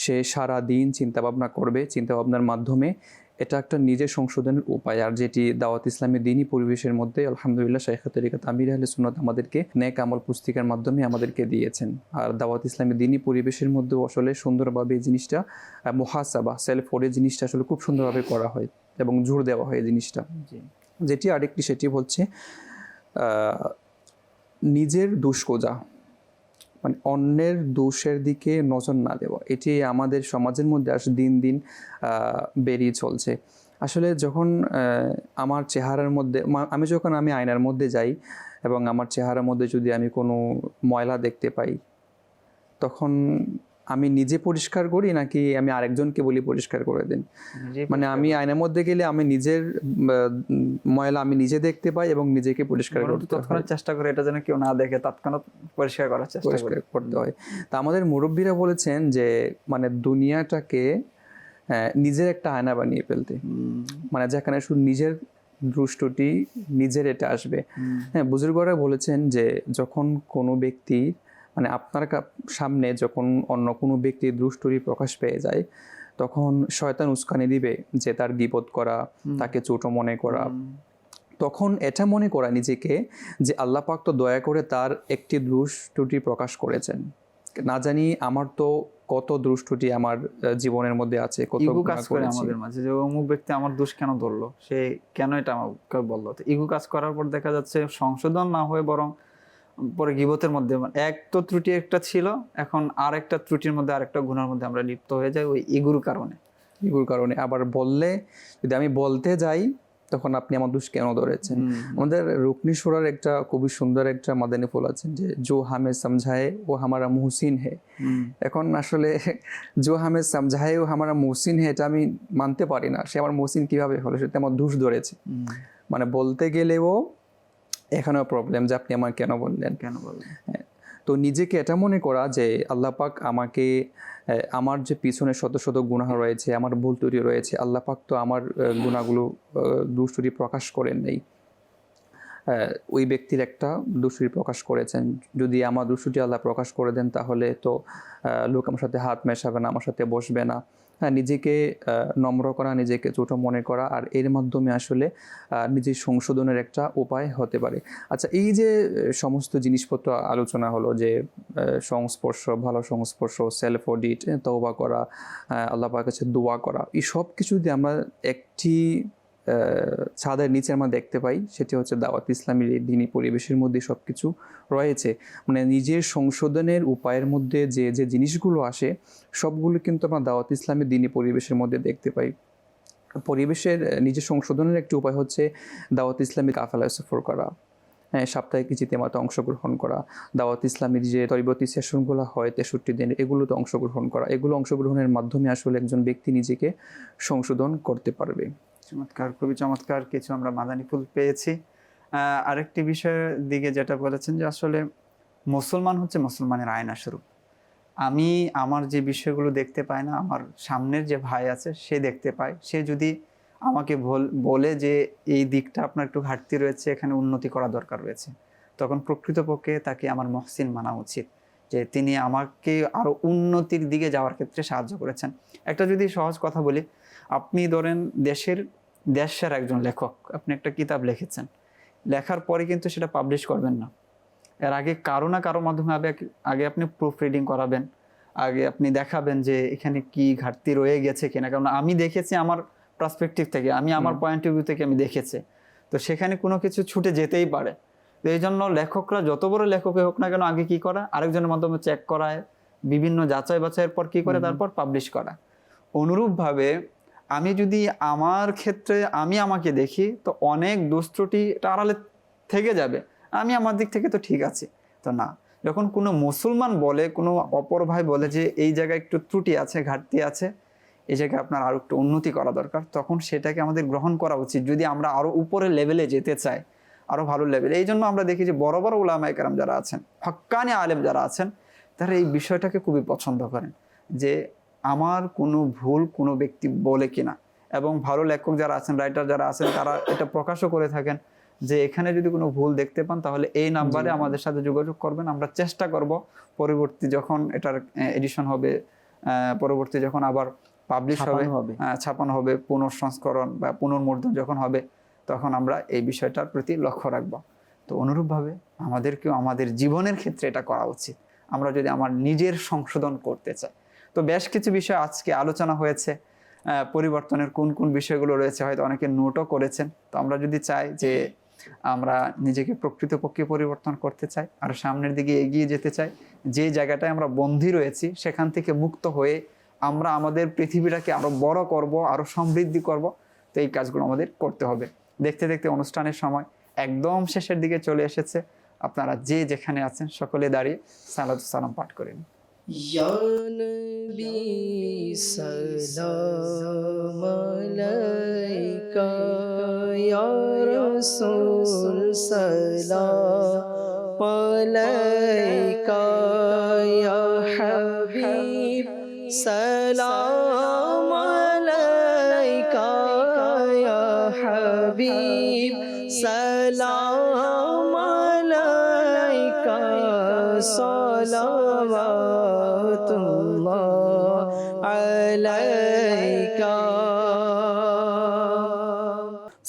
D: সে সারা দিন চিন্তাভাবনা করবে, চিন্তাভাবনার মাধ্যমে এটা একটা নিজের সংশোধনের উপায়। আর যেটি দাওয়াত ইসলামের দিনই পরিবেশের মধ্যে আলহামদুলিল্লাহ শাইখ তরিকাত আমির আহলে সুন্নাত আমাদেরকে নেক আমল পুস্তিকার মাধ্যমে আমাদেরকে দিয়েছেন। আর দাওয়াত ইসলামের দিনই পরিবেশের মধ্যেও আসলে সুন্দরভাবে এই জিনিসটা মুহাসাবা, সেলফ অডিট জিনিসটা আসলে খুব সুন্দরভাবে করা হয় এবং জোর দেওয়া হয় এই জিনিসটা। যেটি আরেকটি, সেটি হচ্ছে নিজের দোষ খোঁজা, মানে অন্যের দোষের দিকে নজর না দেওয়া। এটি আমাদের সমাজের মধ্যে দিন দিন বেরিয়ে চলছে। আসলে যখন আমার চেহারার মধ্যে আমি আয়নার মধ্যে যাই এবং আমার চেহারার মধ্যে যদি আমি কোনো ময়লা দেখতে পাই, তখন আমি নিজে পরিষ্কার করি নাকি আমি আরেকজনকে বলি পরিষ্কার করে দিন। মানে আমি আয়নার মধ্যে গেলে আমি নিজের ময়লা আমি নিজে দেখতে পাই এবং নিজেকে পরিষ্কার
B: তৎক্ষণাৎ চেষ্টা করে এটা যেন কেউ না দেখে, তৎক্ষণাৎ পরিষ্কার করার চেষ্টা
D: করতে হয়। তা আমাদের মুরব্বীরা বলেছেন যে মানে দুনিয়াটাকে নিজের একটা আয়না বানিয়ে ফেলতে, মানে যেখানে শুধু নিজের দৃষ্টিটি নিজের এটা আসবে। হ্যাঁ, বুজুর্গরা বলেছেন যে যখন কোনো ব্যক্তি মানে আপনার সামনে যখন অন্য কোনো ব্যক্তির দৃষ্টি প্রকাশ পেয়ে যায়, তখন শয়তান উস্কানি দিবে যে তার গীবত করা, তাকে ছোট মনে করা। তখন এটা মনে করা নিজেকে যে আল্লাহ পাক তো দয়া করে তার একটি দৃষ্টি প্রকাশ করেছেন, না জানি আমার তো কত দৃষ্টি আমার জীবনের মধ্যে আছে, কত
B: ইগো কাজ করে আমাদের মাঝে যে অমুক ব্যক্তি আমার দোষ কেন ধরলো, সে কেন এটা আমাকে বললো। তো ইগো কাজ করার পর দেখা যাচ্ছে সংশোধন না হয়ে বরং পরে গীবতের মধ্যে এক তো ত্রুটি একটা ছিল, এখন আর একটা ত্রুটির মধ্যে আরেকটা গুনার মধ্যে আমরা লিপ্ত হয়ে যাই ওই ইগুর কারণে।
D: এগুলোর কারণে আবার বললে, যদি আমি বলতে যাই তখন আপনি আমার দোষ কেন ধরেছেন। আমাদের রুকনি সুরার একটা খুবই সুন্দর একটা মাদানী ফুল আছে যে জো হামে সমঝায়ে ও হামারা মুহসিন হে। এখন আসলে জো হামে সমঝায়ে ও হামারা মুহসিন হে এটা আমি মানতে পারি না, সে আমার মুহসিন কিভাবে হলো, সেটা আমার দোষ ধরেছে। মানে বলতে গেলেও এখানেও প্রবলেম যে আপনি আমার কেন বললেন। তো নিজেকে এটা মনে করা যে আল্লাহ পাক আমাকে, আমার যে পিছনে শত শত গুনাহ রয়েছে, আমার ভুল ত্রুটি রয়েছে, আল্লাহ পাক তো আমার গুনাহগুলো দোষ ত্রুটি প্রকাশ করেন নাই, ওই ব্যক্তির একটা দোষ ত্রুটি প্রকাশ করেছেন। যদি আমার দোষ ত্রুটি আল্লাহ প্রকাশ করে দেন তাহলে তো লোক আমার সাথে হাত মেশাবে না, আমার সাথে বসবে না। হ্যাঁ, নিজেকে নম্র করা, নিজেকে ছোট মনে করা, আর এর মাধ্যমে আসলে নিজের সংশোধনের একটা উপায় হতে পারে। আচ্ছা, এই যে সমস্ত জিনিসপত্র আলোচনা হলো যে সংস্পর্শ, ভালো সংস্পর্শ, সেলফ অডিট, তওবা করা, আল্লাহ পাকের কাছে দোয়া করা, এই সব কিছু যদি আমরা একটি ছাদের নিচে আমরা দেখতে পাই, সেটি হচ্ছে দাওয়াত ইসলামীর এই দিনী পরিবেশের মধ্যে সব কিছু রয়েছে। মানে নিজের সংশোধনের উপায়ের মধ্যে যে যে জিনিসগুলো আসে সবগুলো কিন্তু আমরা দাওয়াত ইসলামের দিনী পরিবেশের মধ্যে দেখতে পাই। পরিবেশের নিজের সংশোধনের একটি উপায় হচ্ছে দাওয়াত ইসলামী কাফেলায় সফর করা, হ্যাঁ, সাপ্তাহিক ইজতেমাতে অংশগ্রহণ করা, দাওয়াত ইসলামীর যে তরিবতি সেশনগুলো হয় 63 দিন, এগুলোতে অংশগ্রহণ করা। এগুলো অংশগ্রহণের মাধ্যমে আসলে একজন ব্যক্তি নিজেকে সংশোধন করতে পারবে।
B: চমৎকার, খুবই চমৎকার কিছু আমরা মাদানী ফুল পেয়েছি। আরেকটি বিষয়ের দিকে যেটা বলেছেন যে আসলে মুসলমান হচ্ছে মুসলমানের আয়না স্বরূপ। আমি আমার যে বিষয়গুলো দেখতে পাই না, আমার সামনের যে ভাই আছে সে দেখতে পায়। সে যদি আমাকে বলে যে এই দিকটা আপনার একটু ঘাটতি রয়েছে, এখানে উন্নতি করা দরকার রয়েছে, তখন প্রকৃতপক্ষে তাকে আমার মহসিন মানা উচিত, যে তিনি আমাকে আরও উন্নতির দিকে যাওয়ার ক্ষেত্রে সাহায্য করেছেন। একটা যদি সহজ কথা বলি, আপনি ধরেন দেশের একজন লেখক, আপনি একটা কিতাব লিখেছেন, লেখার পরে কিন্তু সেটা পাবলিশ করবেন না, এর আগে কারো না কারোর মাধ্যমে আগে আপনি প্রুফ রিডিং করাবেন, আগে আপনি দেখাবেন যে এখানে কি ঘাটতি রয়ে গেছে কিনা। কারণ আমি দেখেছি আমার পার্সপেক্টিভ থেকে, আমি আমার পয়েন্ট অফ ভিউ থেকে আমি দেখেছি, তো সেখানে কোনো কিছু ছুটে যেতেই পারে। তো এই জন্য লেখকরা যত বড় লেখকই হোক না কেন, আগে কি করা, আরেকজনের মাধ্যমে চেক করায়, বিভিন্ন যাচাই বাছাইয়ের পর কি করে তারপর পাবলিশ করা। অনুরূপভাবে আমি যদি আমার ক্ষেত্রে আমি আমাকে দেখি, তো অনেক দোষ ত্রুটি আড়ালে থেকে যাবে, আমি আমার দিক থেকে তো ঠিক আছে। তো না, যখন কোনো মুসলমান বলে, কোনো অপর ভাই বলে যে এই জায়গায় একটু ত্রুটি আছে, ঘাটতি আছে, এই জায়গায় আপনার আরো একটু উন্নতি করা দরকার, তখন সেটাকে আমাদের গ্রহণ করা উচিত যদি আমরা আরো উপরের লেভেলে যেতে চাই, আরো ভালো লেভেলে। এই জন্য আমরা দেখি যে বড় বড় উলামায়ে কেরাম যারা আছেন, হক্কানি আলেম যারা আছেন, তারা এই বিষয়টাকে খুবই পছন্দ করেন যে আমার কোনো ভুল কোনো ব্যক্তি বলে কিনা। এবং ভালো লেখক যারা আছেন, রাইটার যারা আছেন, তারা এটা প্রকাশও করে থাকেন যে এখানে যদি কোনো ভুল দেখতে পান তাহলে এই নাম্বারে আমাদের সাথে যোগাযোগ করবেন, আমরা চেষ্টা করব পরবর্তী যখন এটার এডিশন হবে, পরবর্তী যখন আবার পাবলিশ হবে, ছাপানো হবে, পুনঃসংস্করণ বা পুনর্মুদ্রণ যখন হবে, তখন আমরা এই বিষয়টার প্রতি লক্ষ্য রাখব। তো অনুরূপভাবে আমাদেরকেও আমাদের জীবনের ক্ষেত্রে এটা করা উচিত, আমরা যদি আমার নিজের সংশোধন করতে চাই। তো বেশ কিছু বিষয় আজকে আলোচনা হয়েছে, পরিবর্তনের কোন কোন বিষয়গুলো রয়েছে হয়তো অনেকে নোটও করেছেন। তো আমরা যদি চাই যে আমরা নিজেকে প্রকৃতপক্ষে পরিবর্তন করতে চাই আর সামনের দিকে এগিয়ে যেতে চাই, যে জায়গাটায় আমরা বন্দী রয়েছি সেখান থেকে মুক্ত হয়ে আমরা আমাদের পৃথিবীটাকে আরো বড় করব, আরো সমৃদ্ধি করব, তো এই কাজগুলো আমাদের করতে হবে। দেখতে দেখতে অনুষ্ঠানের সময় একদম শেষের দিকে চলে এসেছে। আপনারা যে যেখানে আছেন সকলে দাঁড়িয়ে সালাতু সালাম পাঠ করেন।
E: या नबी सलाम अलैका या रसूल सलाम अलैका या हबीब सलाम अलैका या हबीब सलाम अलैका सलावतुल्लाह अलैका।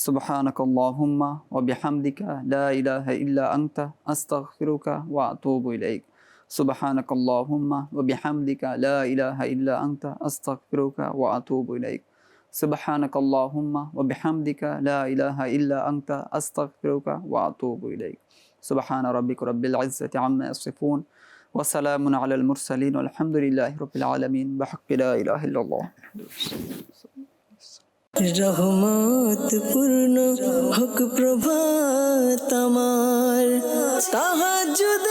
B: सुब्हानकल्लाहुम्मा व बिहम्दिका ला इलाहा इल्ला अंता अस्तगफिरुका व अतूबु इलैक। सुब्हानकल्लाहुम्मा व बिहम्दिका ला इलाहा इल्ला अंता अस्तगफिरुका व अतूबु इलैक। सुब्हानकल्लाहुम्मा व बिहम्दिका ला इलाहा इल्ला अंता अस्तगफिरुका व अतूबु इलैक। সুবহান রাব্বিকা রাব্বিল ইজ্জাতি আম্মা ইয়াসিফুন ওয়া সালামুন আলাল মুরসালিন আলহামদুলিল্লাহি রাব্বিল আলামিন বিহাক্কি লা ইলাহা ইল্লাল্লাহ।
E: রহমত পূর্ণ হোক প্রভাত আমার, তাহাজ্জুদ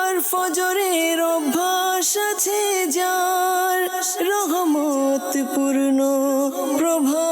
E: আর ফজরের অভ্যাস আছে যার, রহমত পূর্ণ প্রভাত